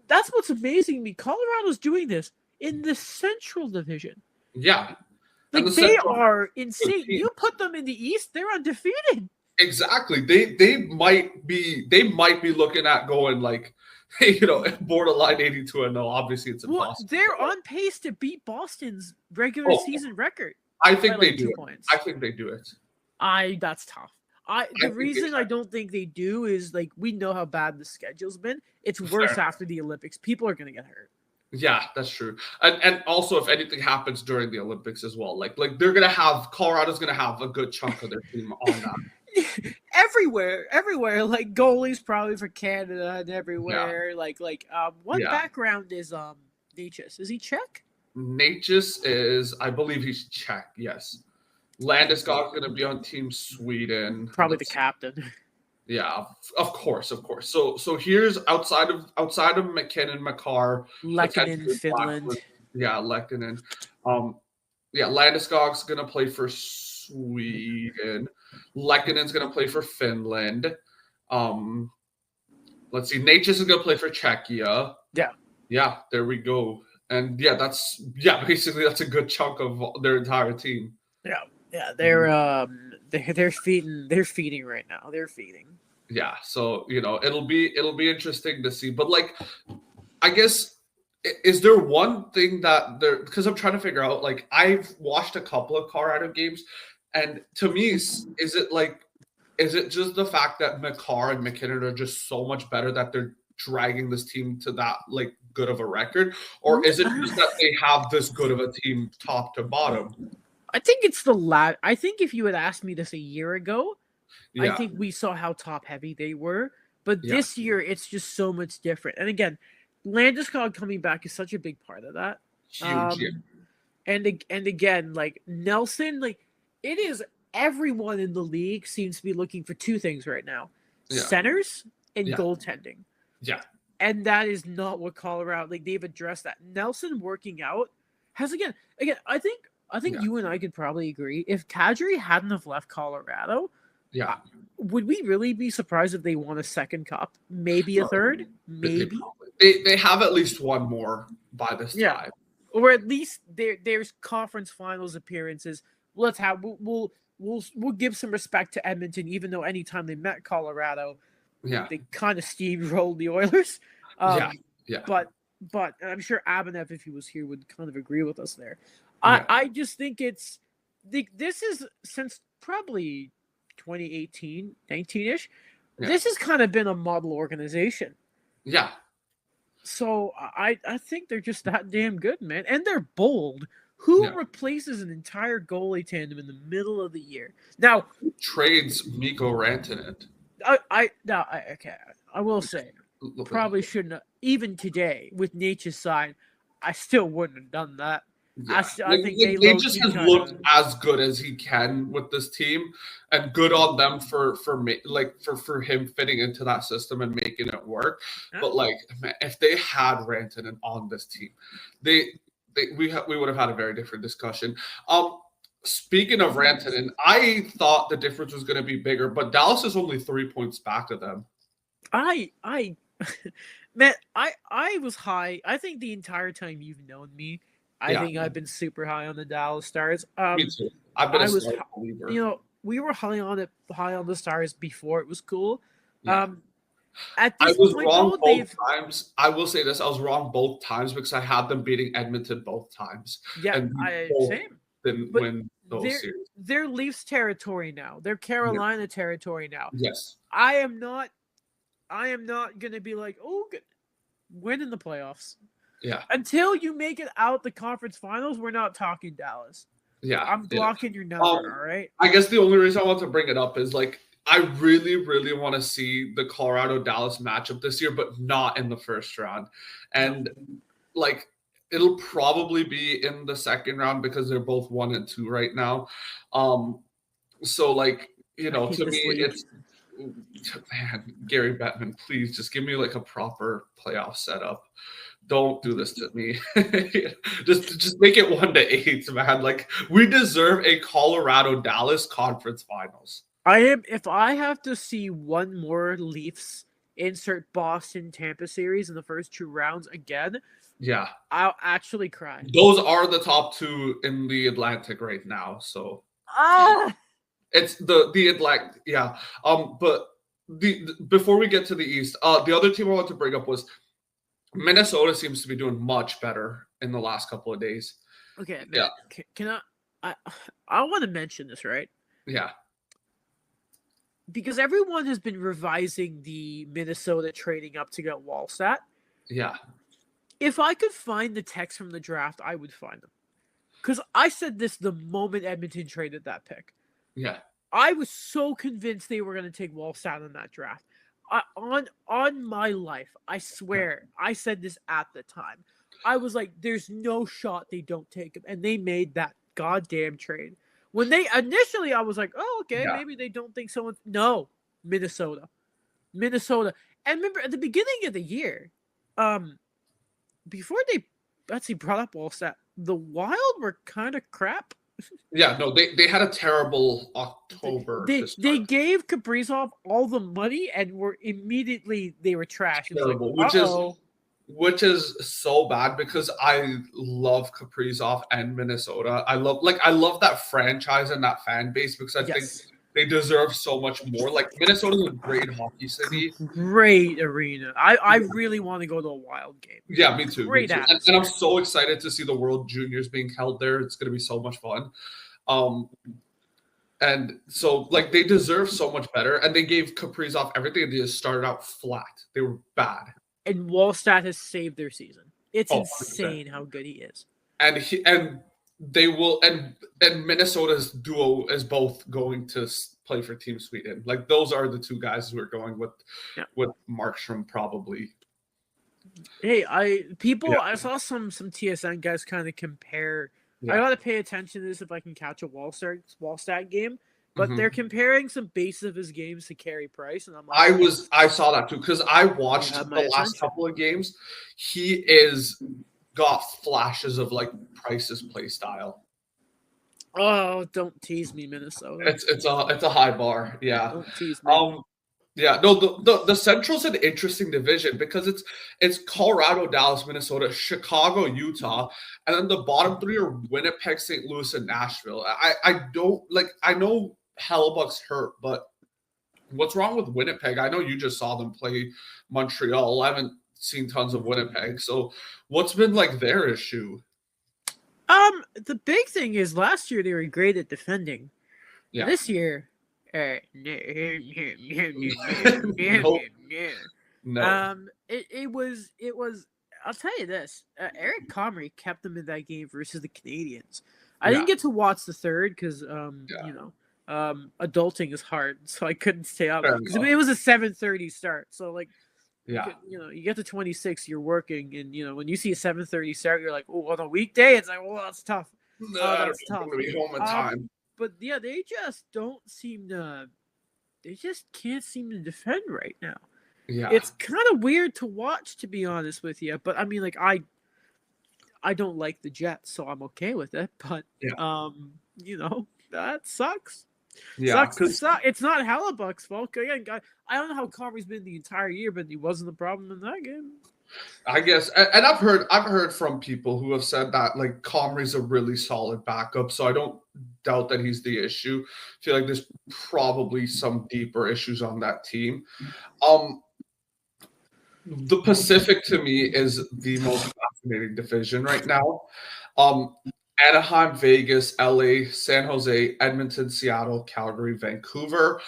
That's what's amazing to me. Colorado's doing this in the Central Division. Yeah. They are insane. You put them in the East, they're undefeated. Exactly. They might be looking at going borderline 82-0. Obviously, it's impossible. Well, they're on pace to beat Boston's regular season record. I think they do. I think they do it. That's tough. The reason I don't think they do is we know how bad the schedule's been. It's worse after the Olympics. People are going to get hurt. Yeah, that's true. And also, if anything happens during the Olympics as well, they're going to have Colorado's going to have a good chunk of their team on that. everywhere, goalies probably for Canada and everywhere. Yeah. What background is Natchez? Is he Czech? Natchez is, I believe he's Czech. Yes. Landeskog's going to be on Team Sweden. Probably the captain. Yeah, of course. So here's outside of McKinnon, Makar, Lehkonen, Finland. Yeah, Lehkonen. Landeskog's going to play for Sweden. Lehkonen's going to play for Finland. Let's see. Natchez is going to play for Czechia. Yeah. Yeah, there we go. And basically that's a good chunk of their entire team. Yeah. Yeah, they're They're feeding right now. They're feeding. Yeah, so it'll be interesting to see. But like, I guess, is there one thing that because I'm trying to figure out, like, I've watched a couple of Colorado games, and to me, is it just the fact that McCarr and McKinnon are just so much better that they're dragging this team to that like good of a record, or is it just that they have this good of a team top to bottom? I think it's the lat. I think if you had asked me this a year ago, I think we saw how top heavy they were. But this year, it's just so much different. And again, Landeskog coming back is such a big part of that. Huge. And again, like Nelson, like it is everyone in the league seems to be looking for two things right now: centers and goaltending. Yeah. And that is not what Colorado, like they've addressed that. Nelson working out has again, I think you and I could probably agree. If Kadri hadn't have left Colorado, would we really be surprised if they won a second cup? Maybe a third? Maybe. They have at least one more by this time. Or at least there's conference finals appearances. We'll give some respect to Edmonton, even though anytime they met Colorado, they kind of steamrolled the Oilers. But I'm sure Abanev, if he was here, would kind of agree with us there. I just think this is since probably 2018, 19-ish. This has kind of been a model organization. Yeah. So I think they're just that damn good, man. And they're bold. Who replaces an entire goalie tandem in the middle of the year? Now, trades Mikko Rantanen. I will say, probably shouldn't have. Even today, with Nature's side, I still wouldn't have done that. Yeah. I think they just has looked as good as he can with this team, and good on them for him fitting into that system and making it work. Yeah. But like, man, if they had Rantanen on this team, we would have had a very different discussion. Speaking of Rantanen, I thought the difference was going to be bigger, but Dallas is only 3 points back of them. Man, I was high. I think the entire time you've known me, I think I've been super high on the Dallas Stars. Me too. I've been a believer. We were high on the Stars before it was cool. Yeah. At this I was point, wrong both times. I will say this: I was wrong both times because I had them beating Edmonton both times. Yeah, same. Didn't win those series. They're Leafs territory now. They're Carolina territory now. Yes. I am not going to be like, win in the playoffs. Yeah. Until you make it out the conference finals, we're not talking Dallas. Yeah. I'm blocking your number, all right? I guess the only reason I want to bring it up is like I really, really want to see the Colorado-Dallas matchup this year, but not in the first round. And like it'll probably be in the second round because they're both 1 and 2 right now. So like, to me it's man, Gary Bettman, please just give me like a proper playoff setup. Don't do this to me. just make it 1-8, man. Like we deserve a Colorado-Dallas conference finals. If I have to see one more Leafs insert Boston Tampa series in the first 2 rounds again, I'll actually cry. Those are the top 2 in the Atlantic right now. So it's the Atlantic, but before we get to the East, the other team I want to bring up was Minnesota seems to be doing much better in the last couple of days. Okay, man, can I want to mention this, right? Yeah. Because everyone has been revising the Minnesota trading up to get Wallstat. Yeah. If I could find the text from the draft, I would find them. Because I said this the moment Edmonton traded that pick. Yeah. I was so convinced they were going to take Wallstat in that draft. On my life, I swear, I said this at the time. I was like, there's no shot they don't take him. And they made that goddamn trade. When they initially, I was like, oh, okay, maybe they don't think someone. No, Minnesota. And remember, at the beginning of the year, before they actually brought up Wallstat, the Wild were kind of crap. Yeah, no, they had a terrible October. They gave Kaprizov all the money and were trash. Terrible, which is so bad because I love Kaprizov and Minnesota. I love that franchise and that fan base because I think They deserve so much more. Like Minnesota's a great hockey city. Great arena. I really want to go to a Wild game. Yeah, me too. Great And I'm so excited to see the World Juniors being held there. It's going to be so much fun. And so, like, they deserve so much better. And they gave Kaprizov everything, and they just started out flat. They were bad. And Wallstat has saved their season. It's 100%. insane how good he is. And they will, and Minnesota's duo is both going to play for Team Sweden. Like, those are the two guys who are going with Markstrom probably. Hey, I saw some TSN guys kind of compare. I gotta pay attention to this if I can catch a Wallstat game. But they're comparing some bases of his games to Carey Price, and I'm like, I saw that too because I watched the last couple of games. He is got flashes of like Price's play style. Oh, don't tease me, Minnesota. It's a high bar, yeah. Don't tease me. Yeah, no, the Central's an interesting division because it's Colorado, Dallas, Minnesota, Chicago, Utah, and then the bottom three are Winnipeg, St. Louis, and Nashville. I don't like. I know Hellebuck's hurt, but what's wrong with Winnipeg? I know you just saw them play Montreal. I haven't seen tons of Winnipeg, so what's been like their issue? The big thing is last year they were great at defending. Yeah. This year. No. It was. I'll tell you this. Eric Comrie kept them in that game versus the Canadiens. I didn't get to watch the third because adulting is hard, so I couldn't stay up because it was a 7:30 start. So like, you get to 26, you're working, and when you see a 7:30 start, you're like, oh, on a weekday, it's like, well, that's tough. That's tough. Be home in time. But yeah, they just don't seem to. They just can't seem to defend right now. Yeah, it's kind of weird to watch, to be honest with you. But I mean, like I don't like the Jets, so I'm okay with it. But that sucks. Yeah, it's not Hellebuck's fault. Again, I don't know how Comrie's been the entire year, but he wasn't the problem in that game. I guess, and I've heard from people who have said that like Comrie's a really solid backup, so I don't doubt that he's the issue. I feel like there's probably some deeper issues on that team. The Pacific to me is the most fascinating division right now. Anaheim, Vegas, LA, San Jose, Edmonton, Seattle, Calgary, Vancouver.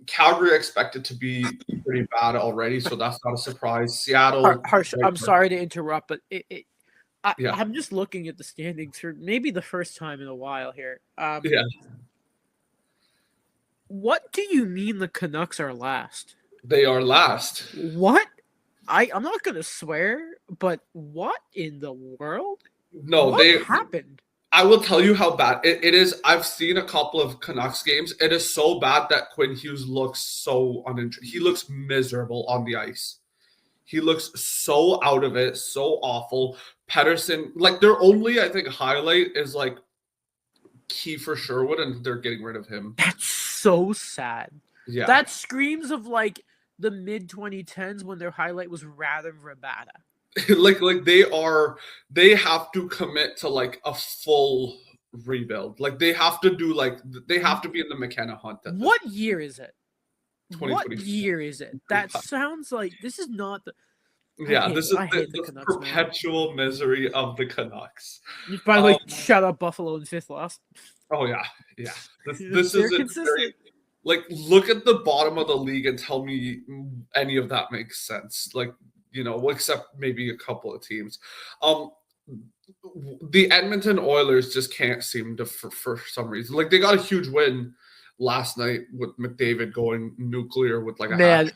Calgary expected to be pretty bad already, so that's not a surprise. Seattle. Harsh, I'm sorry to interrupt, but I'm just looking at the standings for maybe the first time in a while here. What do you mean the Canucks are last? They are last. What? I'm not going to swear, but what in the world? No, what happened? I will tell you how bad it is. I've seen a couple of Canucks games. It is so bad that Quinn Hughes looks so uninterested. He looks miserable on the ice. He looks so out of it, so awful. Pettersson, like their only, I think, highlight is like Kiefer Sherwood, and they're getting rid of him. That's so sad. Yeah. That screams of like the mid-2010s when their highlight was Radim Rabada. like they have to commit to like a full rebuild. Like they have to be in the McKenna hunt. What year is it? What year is it? That sounds like this is not the. This is the Canucks, perpetual misery of the Canucks. By the way, shout out Buffalo in fifth last. Oh yeah. This is consistent. Like, look at the bottom of the league and tell me any of that makes sense. Like, except maybe a couple of teams. The Edmonton Oilers just can't seem to, for some reason. Like, they got a huge win last night with McDavid going nuclear with like a hat.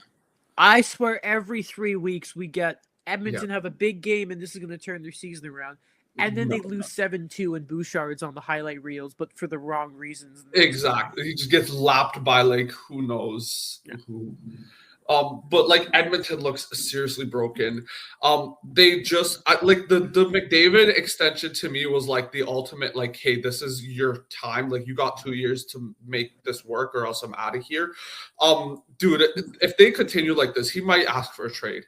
I swear every 3 weeks we get Edmonton have a big game and this is going to turn their season around. And then they lose 7-2 and Bouchard's on the highlight reels, but for the wrong reasons. Exactly. He just gets lapped by like who knows who. But like Edmonton looks seriously broken. They just like the McDavid extension to me was like the ultimate like, hey, this is your time. Like you got 2 years to make this work, or else I'm out of here. Dude, if they continue like this, he might ask for a trade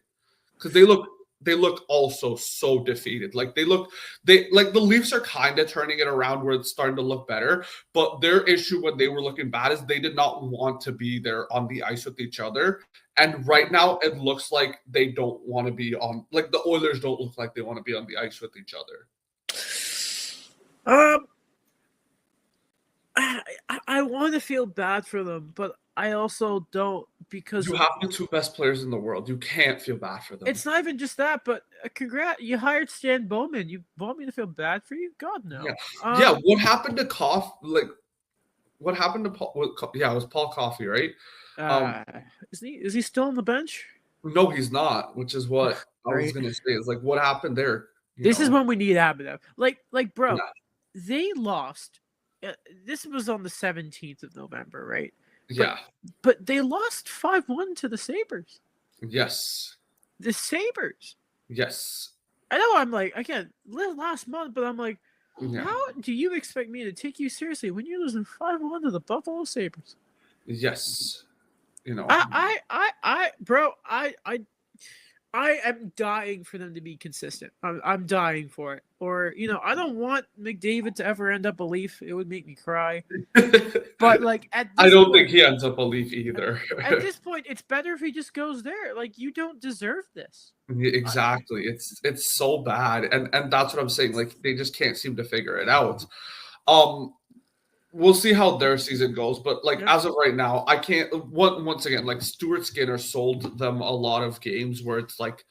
because they look they look also so defeated. Like they like the Leafs are kind of turning it around where it's starting to look better. But their issue when they were looking bad is they did not want to be there on the ice with each other. And right now it looks like they don't want to be on, like the Oilers don't look like they want to be on the ice with each other. I want to feel bad for them, but I also don't, because you have the two best players in the world. You can't feel bad for them. It's not even just that, but congrats, you hired Stan Bowman. You want me to feel bad for you? God, no. Yeah. What happened to what happened to Paul? Yeah, it was Paul Coffey, right? Is he still on the bench? No, he's not, which is what I was going to say. It's like, what happened there? This is when we need Abadab. Like, bro, they lost. This was on the 17th of November, right? But they lost 5-1 to the Sabres. Yes. The Sabres. Yes. I know I'm like, again, last month, but I'm like, how do you expect me to take you seriously when you're losing 5-1 to the Buffalo Sabres? Yes. I am dying for them to be consistent. I'm dying for it. Or, I don't want McDavid to ever end up a Leaf. It would make me cry. But, like, I don't think he ends up a Leaf either. At this point, it's better if he just goes there. Like, you don't deserve this. Exactly. It's so bad. And that's what I'm saying. Like, they just can't seem to figure it out. We'll see how their season goes, but as of right now, I can't. Once again, like Stuart Skinner sold them a lot of games where it's like,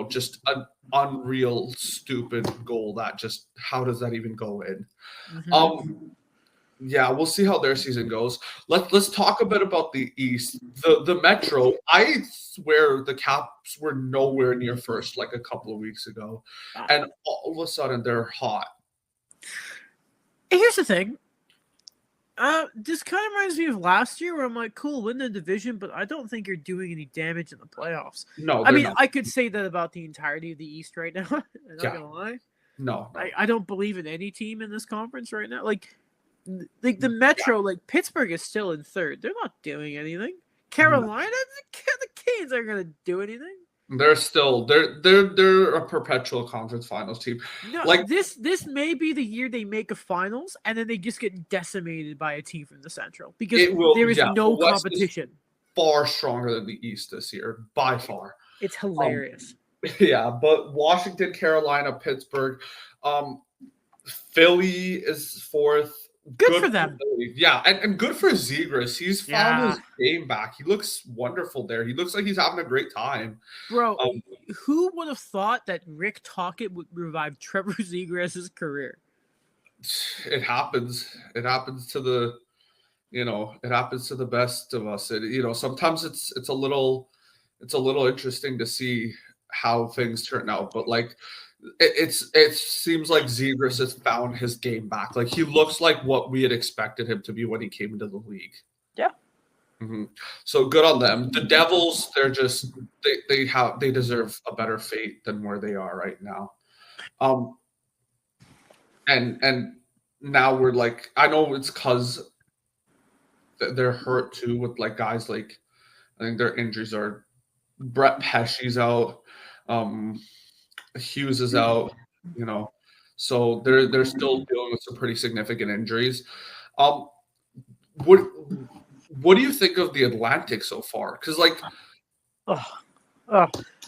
just an unreal, stupid goal that just how does that even go in? Mm-hmm. Yeah, we'll see how their season goes. Let's talk a bit about the East, the Metro. I swear the Caps were nowhere near first like a couple of weeks ago, and all of a sudden they're hot. Here's the thing. This kind of reminds me of last year where I'm like, cool, win the division, but I don't think you're doing any damage in the playoffs. No, I mean, not. I could say that about the entirety of the East right now. I'm not gonna lie. No. I don't believe in any team in this conference right now. Like the Metro, like Pittsburgh is still in third. They're not doing anything. Carolina, the Canes aren't gonna do anything. They're still they're a perpetual conference finals team. No, like this may be the year they make a finals and then they just get decimated by a team from the Central because there is no competition. Is far stronger than the East this year, by far. It's hilarious. Yeah, but Washington, Carolina, Pittsburgh, Philly is fourth. Good for them. Yeah, and good for Zegras. He's found his game back. He looks wonderful there. He looks like he's having a great time. Bro, who would have thought that Rick Tocchet would revive Trevor Zegras' career? It happens. It happens to the, it happens to the best of us. Sometimes it's a little interesting to see how things turn out, but like, it seems like Zegras has found his game back. Like he looks like what we had expected him to be when he came into the league. Yeah. Mm-hmm. So good on them. The Devils, they're just they deserve a better fate than where they are right now. And now we're like, I know it's because they're hurt too with like guys like, I think their injuries are Brett Pesce's out. Hughes is out, so they're still dealing with some pretty significant injuries. What do you think of the Atlantic so far? Because like,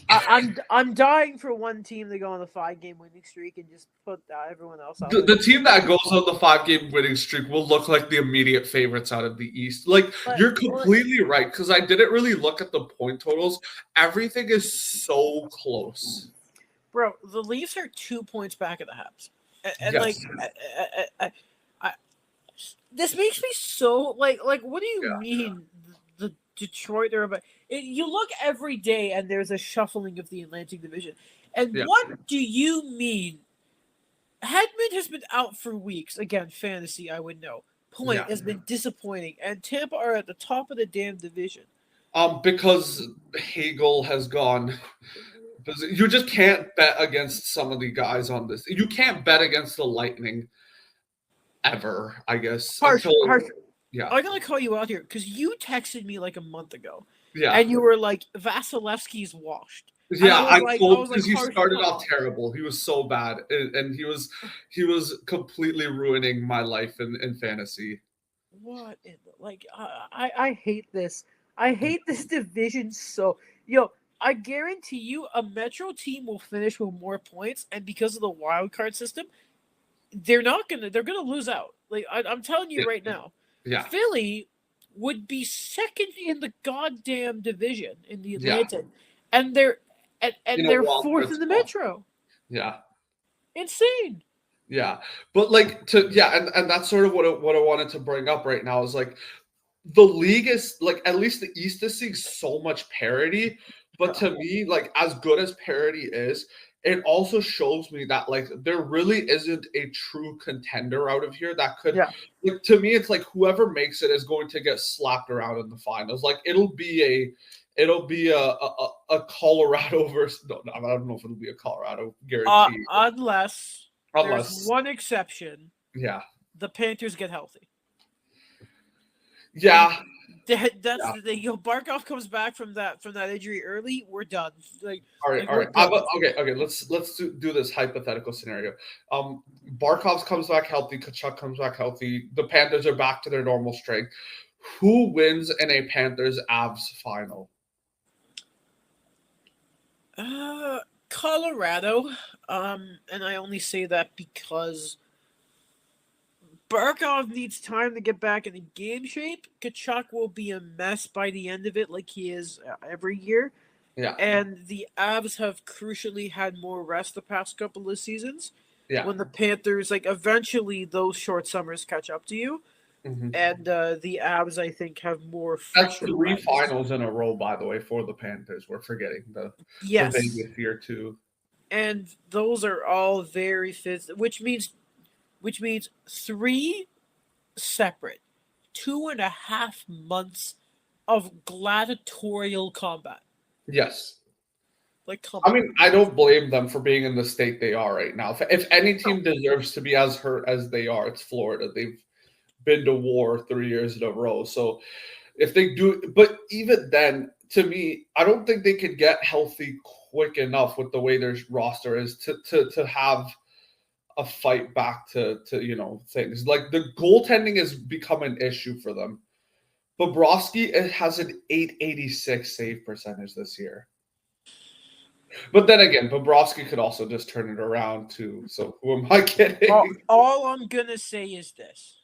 I'm dying for one team to go on the 5-game winning streak and just put everyone else out. The team that goes on the 5-game winning streak will look like the immediate favorites out of the East. Like you're completely right because I didn't really look at the point totals. Everything is so close. Bro, the Leafs are 2 points back of the Habs. And yes. This makes me so like what do you mean the Detroit are about? You look every day and there's a shuffling of the Atlantic Division. And what do you mean? Hedman has been out for weeks. Again, fantasy, I would know. Point has been disappointing. And Tampa are at the top of the damn division. Because Hagel has gone. You just can't bet against some of the guys on this. You can't bet against the Lightning ever, I guess. Harsh. Yeah. I'm going to call you out here because you texted me like a month ago. Yeah. And you were like, Vasilevsky's washed. Yeah, I told like, because he Harsh, started come off on. terrible. He was so bad, and he was completely ruining my life in fantasy. What in the, like I hate this. I hate this division so yo, I guarantee you a Metro team will finish with more points, and because of the wild card system, they're gonna lose out. Like I'm telling you Yeah, right now. yeah, Philly would be second in the goddamn division in the yeah. Atlantic, and they're In and a they're wild fourth card in the spot. Metro. Yeah. Insane. Yeah, but like and that's sort of what I wanted to bring up right now is like the league is like at least the East is seeing so much parity, but Yeah. to me, like as good as parity is, it also shows me that like there really isn't a true contender out of here that could Yeah. like to me it's like whoever makes it is going to get slapped around in the finals. Like it'll be a Colorado versus no, I don't know if it'll be a Colorado guarantee Unless there's unless one exception, yeah. the Panthers get healthy. And Yeah, that's yeah. the thing. Barkov comes back from that injury early. We're done. All right, Like all we're right. done. Okay. Let's do this hypothetical scenario. Barkovs comes back healthy. Kachuk comes back healthy. The Panthers are back to their normal strength. Who wins in a Panthers Avs final? Colorado. And I only say that because Barkov needs time to get back in game shape. Kachuk will be a mess by the end of it, like he is every year. Yeah, And the Avs have crucially had more rest the past couple of seasons. yeah. When the Panthers, like, eventually those short summers catch up to you. Mhm. And the Avs, I think, have more That's fresh three legs. finals in a row, by the way, for the Panthers. We're forgetting the Yes. Vegas year too. And those are all very fit, which means three separate 2.5 months of gladiatorial combat. Yes. Like, come I on. mean, I don't blame them for being in the state they are right now. If any No. team deserves to be as hurt as they are, it's Florida. They've been to war 3 years in a row. So if they do, but even then, to me, I don't think they could get healthy quick enough with the way their roster is to have a fight back to things like the goaltending has become an issue for them. Bobrovsky has an 886 save percentage this year. But then again, Bobrovsky could also just turn it around too. So who am I kidding? All I'm going to say is this.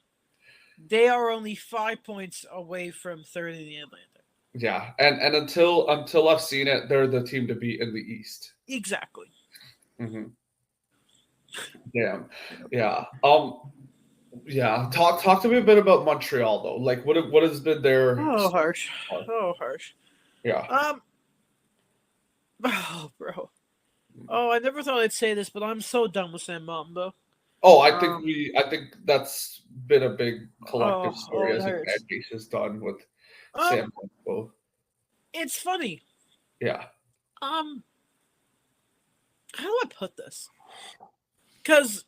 They are only 5 points away from third in the Atlantic. Yeah, and until I've seen it, they're the team to beat in the East. Exactly. Mm-hmm. Damn. Yeah. Yeah. Talk to me a bit about Montreal though. Like what has been their Oh, harsh. Oh, harsh. yeah. Oh, bro. Oh, I never thought I'd say this, but I'm so done with Sam Mamba. Oh, I think that's been a big collective story It as a fan hurts. base has done with Um, Sam Mamba. it's funny. Yeah. Um, how do I put this? Because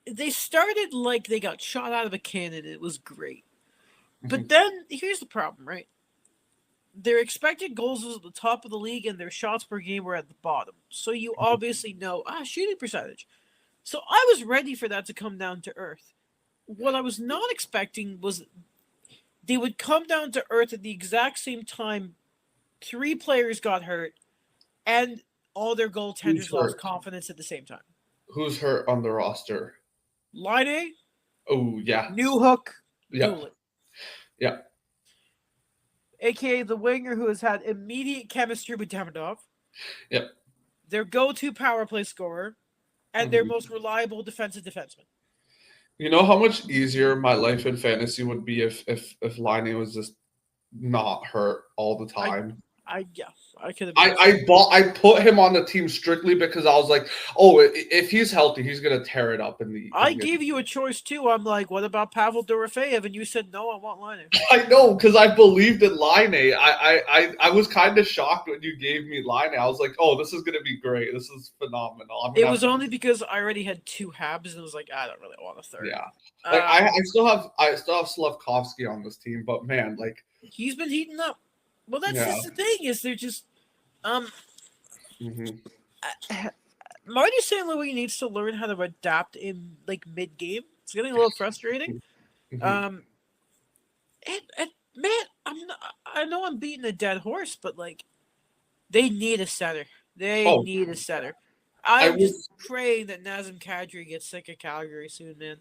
they started like they got shot out of a cannon. It was great. But then here's the problem, right? Their expected goals was at the top of the league, and their shots per game were at the bottom. So you obviously know shooting percentage. So I was ready for that to come down to earth. What I was not expecting was they would come down to earth at the exact same time. 3 players got hurt, and all their Who's goaltenders lost hurt? confidence at the same time. Who's hurt on the roster? Line, Oh yeah. Newhook, Yeah. Goulet, Yeah. aka the winger who has had immediate chemistry with Demidov, Yep. their go-to power play scorer, and their most reliable defensive defenseman. You know how much easier my life in fantasy would be if Liney was just not hurt all the time. I could have. I put him on the team strictly because I was like, oh, if he's healthy, he's gonna tear it up in the. I gave you a choice too. I'm like, what about Pavel Dorofeyev? And you said no. I want Line. I know because I believed in Line. I was kind of shocked when you gave me Line. I was like, oh, this is gonna be great. This is phenomenal. It was only because I already had 2 Habs and I was like, I don't really want a third. Yeah, like I still have Slavkovsky on this team, but man, like he's been heating up. Well, that's just the thing is they're just Mm-hmm. Marty St. Louis needs to learn how to adapt in like mid game. It's getting a little frustrating. Mm-hmm. And man, I know I'm beating a dead horse, but like they need a center. They Oh, need a center. I I'm would. just praying that Nazem Kadri gets sick of Calgary soon, man.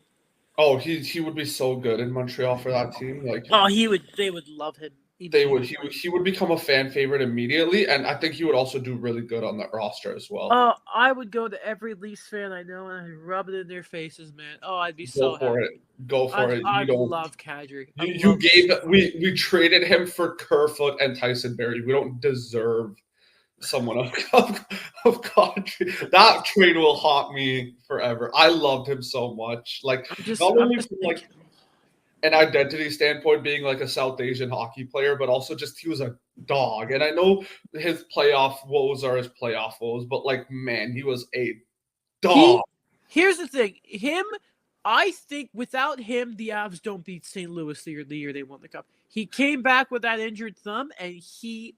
Oh, he would be so good in Montreal for that team. Like Oh, they would love him immediately. he would become a fan favorite immediately, and I think he would also do really good on that roster as well. Oh, I would go to every Leafs fan I know and I'd rub it in their faces, man. Oh, I'd be Go so for it. happy. Go for it. You I'd don't. love Kadri. I You love this gave guy. we traded him for Kerfoot and Tyson Berry. We don't deserve someone of country. That trade will haunt me forever. I loved him so much. Like not I'm only just from like thinking. an identity standpoint, being like a South Asian hockey player, but also just he was a dog. And I know his playoff woes are his playoff woes, but like man, he was a dog. Here's the thing. I think without him, the Avs don't beat St. Louis the year they won the cup. He came back with that injured thumb, and he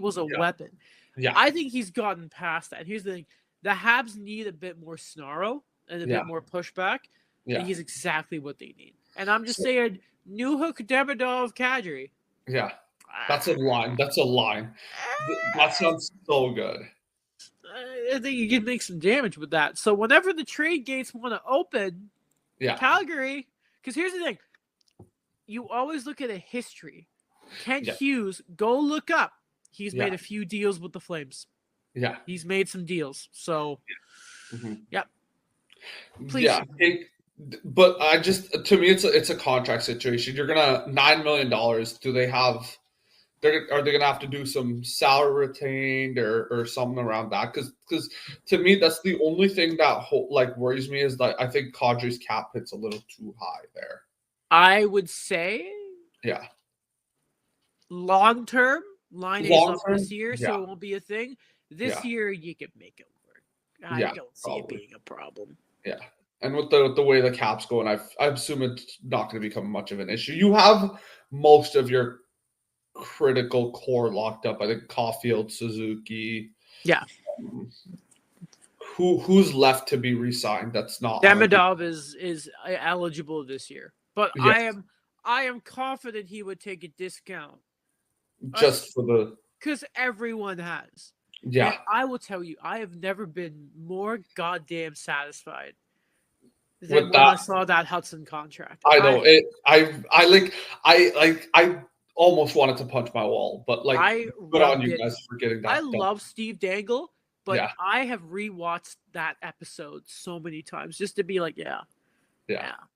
was a Yeah. weapon. Yeah. I think he's gotten past that. Here's the thing: the Habs need a bit more snarl and a bit more pushback, Yeah. and he's exactly what they need. And I'm just saying, Nuhuk Demidov Kadri. Yeah. That's a line. That's a line. That sounds so good. I think you can make some damage with that. So whenever the trade gates want to open, Yeah. Calgary, because here's the thing, you always look at a history. Kent Hughes, go look up. He's made a few deals with the Flames. Yeah. He's made some deals. So, yep. Please. Yeah. But I just to me it's a contract situation. You're gonna $9 million. Do they have? Are they gonna have to do some salary retained or something around that? Because to me that's the only thing that worries me is that I think Kadri's cap hit's a little too high there. I would say, long term, line is up this year, so it won't be a thing. This year you can make it work. I don't see it being a problem. Yeah. And with the way the cap's going, I assume it's not going to become much of an issue. You have most of your critical core locked up. I think Caulfield, Suzuki. Yeah. Who's left to be re-signed? That's not Demidov is eligible this year, but I am confident he would take a discount just for the because everyone has. Yeah. And I will tell you, I have never been more goddamn satisfied than when I saw that Hudson contract. I know it. I almost wanted to punch my wall, but good on you guys for getting that. I love Steve Dangle, but I have rewatched that episode so many times just to be like, yeah.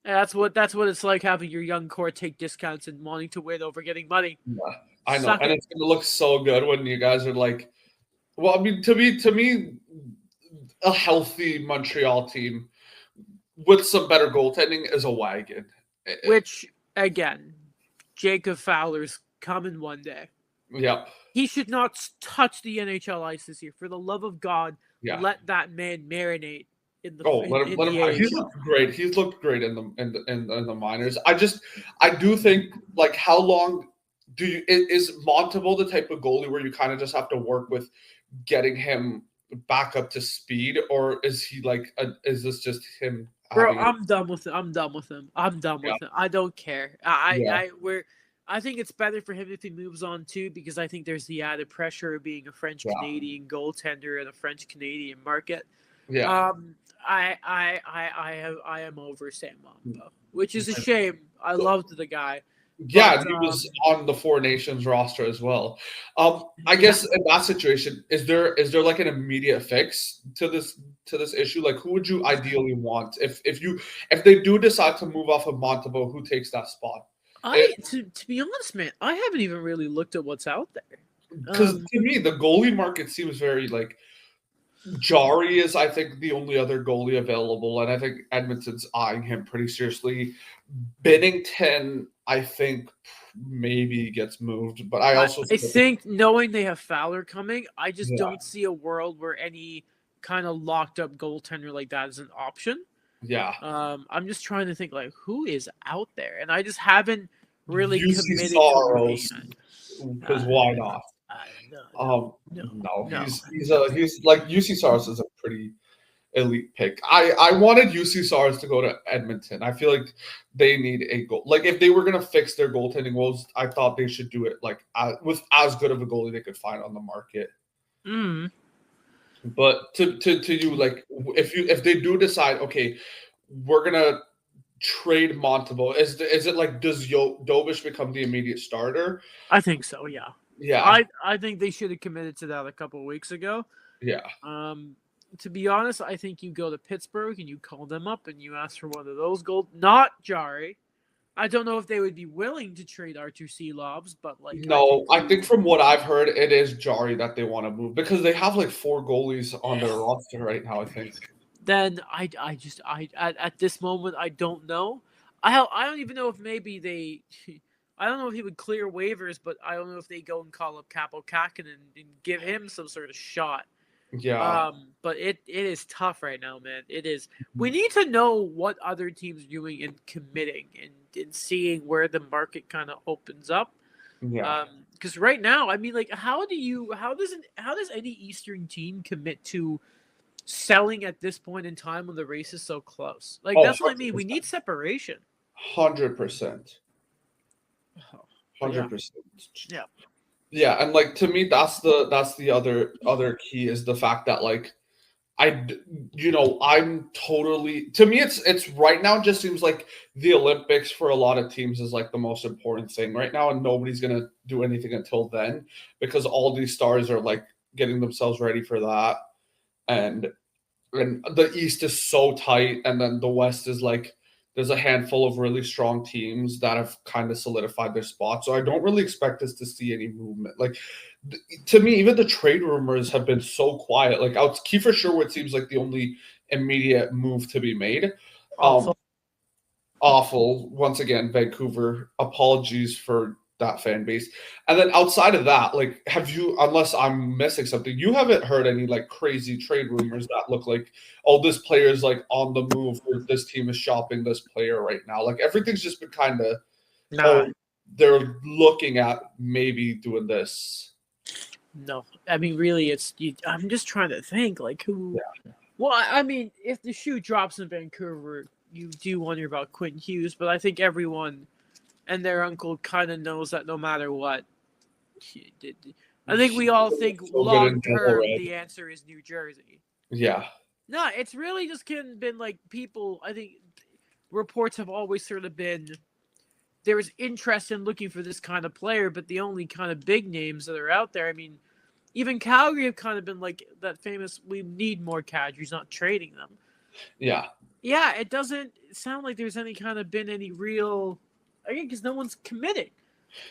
That's what it's like having your young core take discounts and wanting to win over getting money. Yeah, I know, and it's gonna look so good when you guys are like, well, I mean, to me, a healthy Montreal team with some better goaltending is a wagon. Which again, Jacob Fowler's coming one day. Yep. He should not touch the NHL ice this year. For the love of God, let that man marinate in the. Let him. He's looked great. He's looked great in the minors. I do think how long is Montembeault the type of goalie where you kind of just have to work with getting him back up to speed, or is he is this just him? Bro, I'm done with it. I'm done with him. I don't care. I think it's better for him if he moves on too, because I think there's the added pressure of being a French Canadian goaltender in a French Canadian market. Yeah. I am over Sam Montembeault, which is a shame. I loved the guy. Yeah, and he was on the Four Nations roster as well. I guess in that situation, is there an immediate fix to this issue? Who would you ideally want if they do decide to move off of Montembeault? Who takes that spot? To be honest, man, I haven't even really looked at what's out there. Because to me, the goalie market seems very Jari is, I think, the only other goalie available, and I think Edmonton's eyeing him pretty seriously. Binnington, I think, maybe gets moved, but I think knowing they have Fowler coming, I just don't see a world where any kind of locked up goaltender like that is an option. Yeah. I'm just trying to think who is out there, and I just haven't really committed to it. Because why not? No, he's like UC Saros is a pretty elite pick. I wanted UC Saros to go to Edmonton. I feel like they need a goal. Like if they were gonna fix their goaltending woes, I thought they should do it like with as good of a goalie they could find on the market. Mm. But to you, like if they do decide, okay, we're gonna trade Montembeault, is it like does Dobish become the immediate starter? I think so. Yeah. Yeah. I think they should have committed to that a couple of weeks ago. Yeah. To be honest, I think you go to Pittsburgh and you call them up and you ask for one of those gold, not Jari. I don't know if they would be willing to trade Artur Silovs, but like no, I think from what I've heard, it is Jari that they want to move because they have like 4 goalies on their roster right now. I think. Then I at this moment I don't know. I don't even know if maybe they. I don't know if he would clear waivers, but I don't know if they go and call up Capo Kakinen and give him some sort of shot. Yeah. But it is tough right now, man. It is. We need to know what other teams are doing and committing and seeing where the market kind of opens up. Yeah. Because right now, I mean, like, how does any Eastern team commit to selling at this point in time when the race is so close? Like, that's what I mean. We need separation. 100%. 100%. Yeah. Yeah, and like to me, that's the other key is the fact that like I'm totally, to me it's right now it just seems like the Olympics for a lot of teams is like the most important thing right now, and nobody's gonna do anything until then because all these stars are like getting themselves ready for that, and the East is so tight, and then the West is like there's a handful of really strong teams that have kind of solidified their spot. So I don't really expect us to see any movement. Like, to me, even the trade rumors have been so quiet. Like, Kiefer Sherwood seems like the only immediate move to be made. Awful. Once again, Vancouver, apologies for that fan base. And then outside of that, like, have you, unless I'm missing something, you haven't heard any like crazy trade rumors that look like, oh, this player is like on the move, or this team is shopping this player right now? Like everything's just been kind of, they're looking at maybe doing this. No, I mean, really, I'm just trying to think like who. Yeah. Well, I mean, if the shoe drops in Vancouver, you do wonder about Quentin Hughes, but I think everyone and their uncle kind of knows that no matter what. I think we all think long term the answer is New Jersey. Yeah. No, it's really just been like people. I think reports have always sort of been there is interest in looking for this kind of player, but the only kind of big names that are out there, I mean, even Calgary have kind of been like that famous, we need more Kadris, not trading them. Yeah. Yeah, it doesn't sound like there's been any real, again, because no one's committing.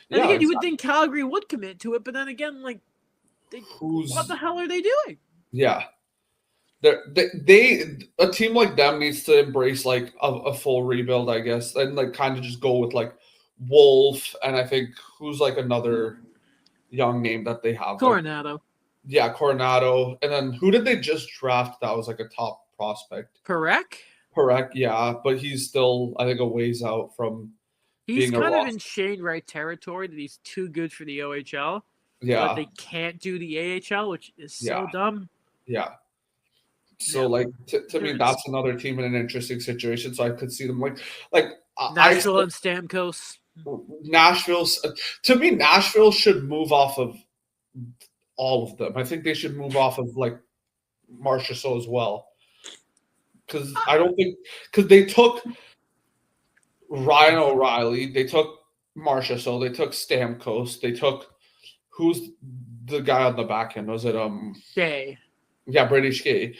And again, you would think Calgary would commit to it, but then again, like, what the hell are they doing? Yeah. A team like them needs to embrace like a full rebuild, I guess, and like kind of just go with like Wolf, and I think who's like another young name that they have. Coronado. Coronado. And then who did they just draft that was like a top prospect? Perek, yeah, but he's still, I think, a ways out from he's kind of in Shane Wright territory that he's too good for the OHL. Yeah. But they can't do the AHL, which is so dumb. Yeah. So, like, to me, that's another team in an interesting situation. So I could see them like Nashville and Stamkos. To me, Nashville should move off of all of them. I think they should move off of like Marchessault as well. Because I don't think, because they took Ryan O'Reilly, they took Marchessault, they took Stamkos, they took, who's the guy on the back end? Was it Skjei? Yeah, Brady Skjei.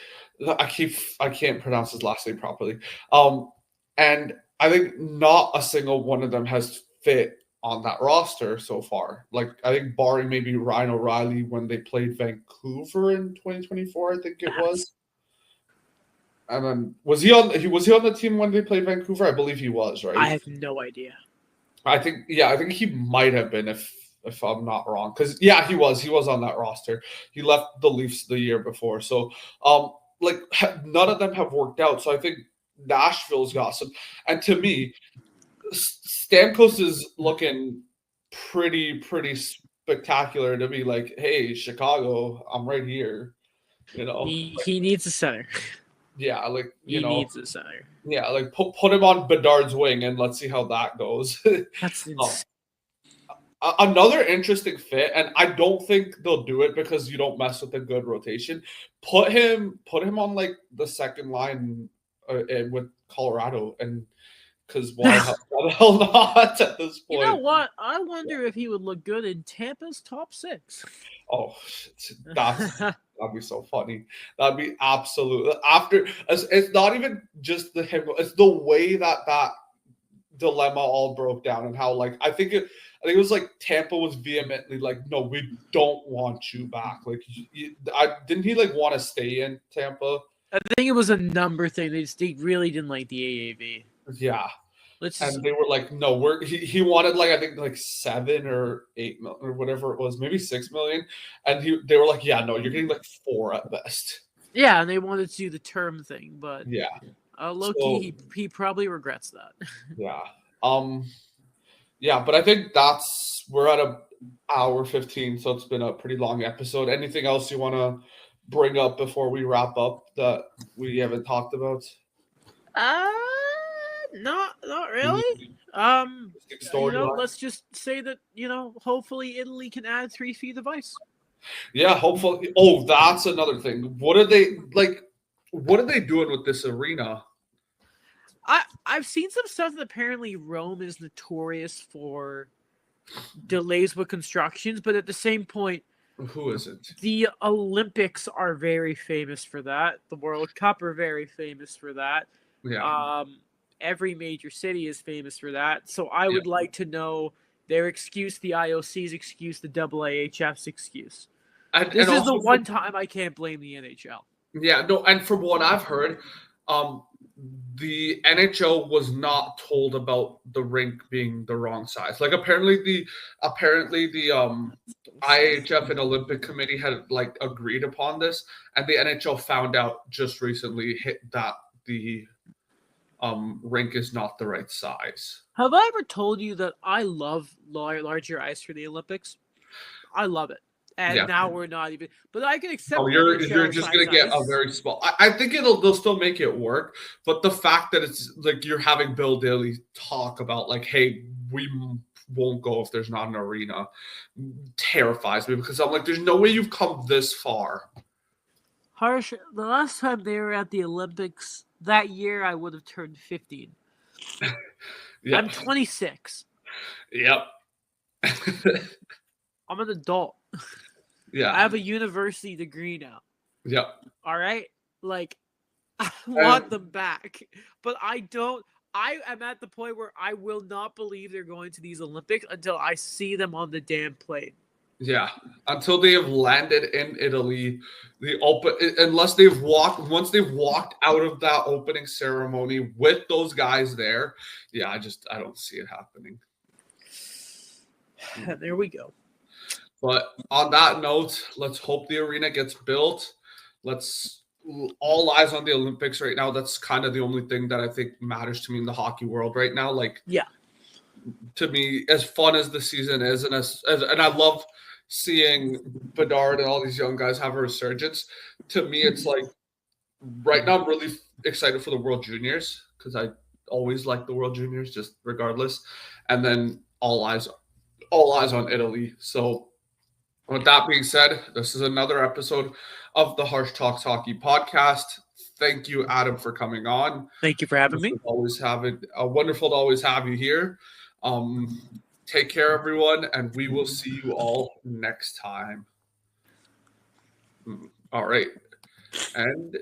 I can't pronounce his last name properly. And I think not a single one of them has fit on that roster so far. Like, I think barring maybe Ryan O'Reilly when they played Vancouver in 2024, I think it was. And then was he on the team when they played Vancouver? I believe he was, right? I have no idea. I think he might have been if I'm not wrong. Because he was on that roster. He left the Leafs the year before. So none of them have worked out. So I think Nashville's got some. And to me, Stamkos is looking pretty spectacular to be like, hey, Chicago, I'm right here. He needs a center. Yeah, like He needs a center. Yeah, like put him on Bedard's wing and let's see how that goes. That's insane. Another interesting fit, and I don't think they'll do it because you don't mess with a good rotation. Put him on like the second line with Colorado, and because why the hell not at this point? You know what? I wonder if he would look good in Tampa's top 6. Oh, that'd be so funny. That'd be absolute. After it's not even just it's the way that dilemma all broke down and how like I think it was like Tampa was vehemently like, no, we don't want you back. Like, didn't he like want to stay in Tampa? I think it was a number thing. They really didn't like the AAV. Yeah. And they were like, no, he wanted like I think like 7 or 8 million or whatever it was, maybe 6 million, and they were like, yeah, no, you're getting like 4 at best. Yeah, and they wanted to do the term thing, but yeah, low-key, he probably regrets that. Yeah, yeah, but I think we're at an hour 15, so it's been a pretty long episode. Anything else you want to bring up before we wrap up that we haven't talked about? Not really. Let's just say that, hopefully Italy can add 3 feet of ice. Yeah, hopefully. Oh, that's another thing. What are they doing with this arena? I've seen some stuff that apparently Rome is notorious for delays with constructions, but at the same point, who isn't? The Olympics are very famous for that. The World Cup are very famous for that. Yeah. Every major city is famous for that. So I would like to know their excuse, the IOC's excuse, the AAHF's excuse. This is the one time I can't blame the NHL. Yeah, no, and from what I've heard, the NHL was not told about the rink being the wrong size. Like apparently the IHF and Olympic Committee had like agreed upon this, and the NHL found out just recently that the rink is not the right size. Have I ever told you that I love larger ice for the Olympics? I love it. And now we're not even. But I can accept. Oh, you're just gonna get a very small. I think they'll still make it work. But the fact that it's like you're having Bill Daly talk about like, hey, we won't go if there's not an arena, terrifies me because I'm like, there's no way you've come this far. Harsh, the last time they were at the Olympics that year, I would have turned 15. Yep. I'm 26. Yep. I'm an adult. Yeah. I have a university degree now. Yep. All right? Like, I want them back. But I don't. I am at the point where I will not believe they're going to these Olympics until I see them on the damn plane. Yeah, until they have landed in Italy, once they've walked out of that opening ceremony with those guys there, I don't see it happening. There we go. But on that note, let's hope the arena gets built. All eyes on the Olympics right now. That's kind of the only thing that I think matters to me in the hockey world right now. Like, to me, as fun as the season is, and I love seeing Bedard and all these young guys have a resurgence. To me, it's like right now I'm really excited for the World Juniors because I always like the World Juniors, just regardless. And then all eyes on Italy. So with that being said, this is another episode of the Harsh Talks Hockey podcast. Thank you, Adam, for coming on. Thank you for having me. Wonderful to always have you here. Take care, everyone, and we will see you all next time. All right. And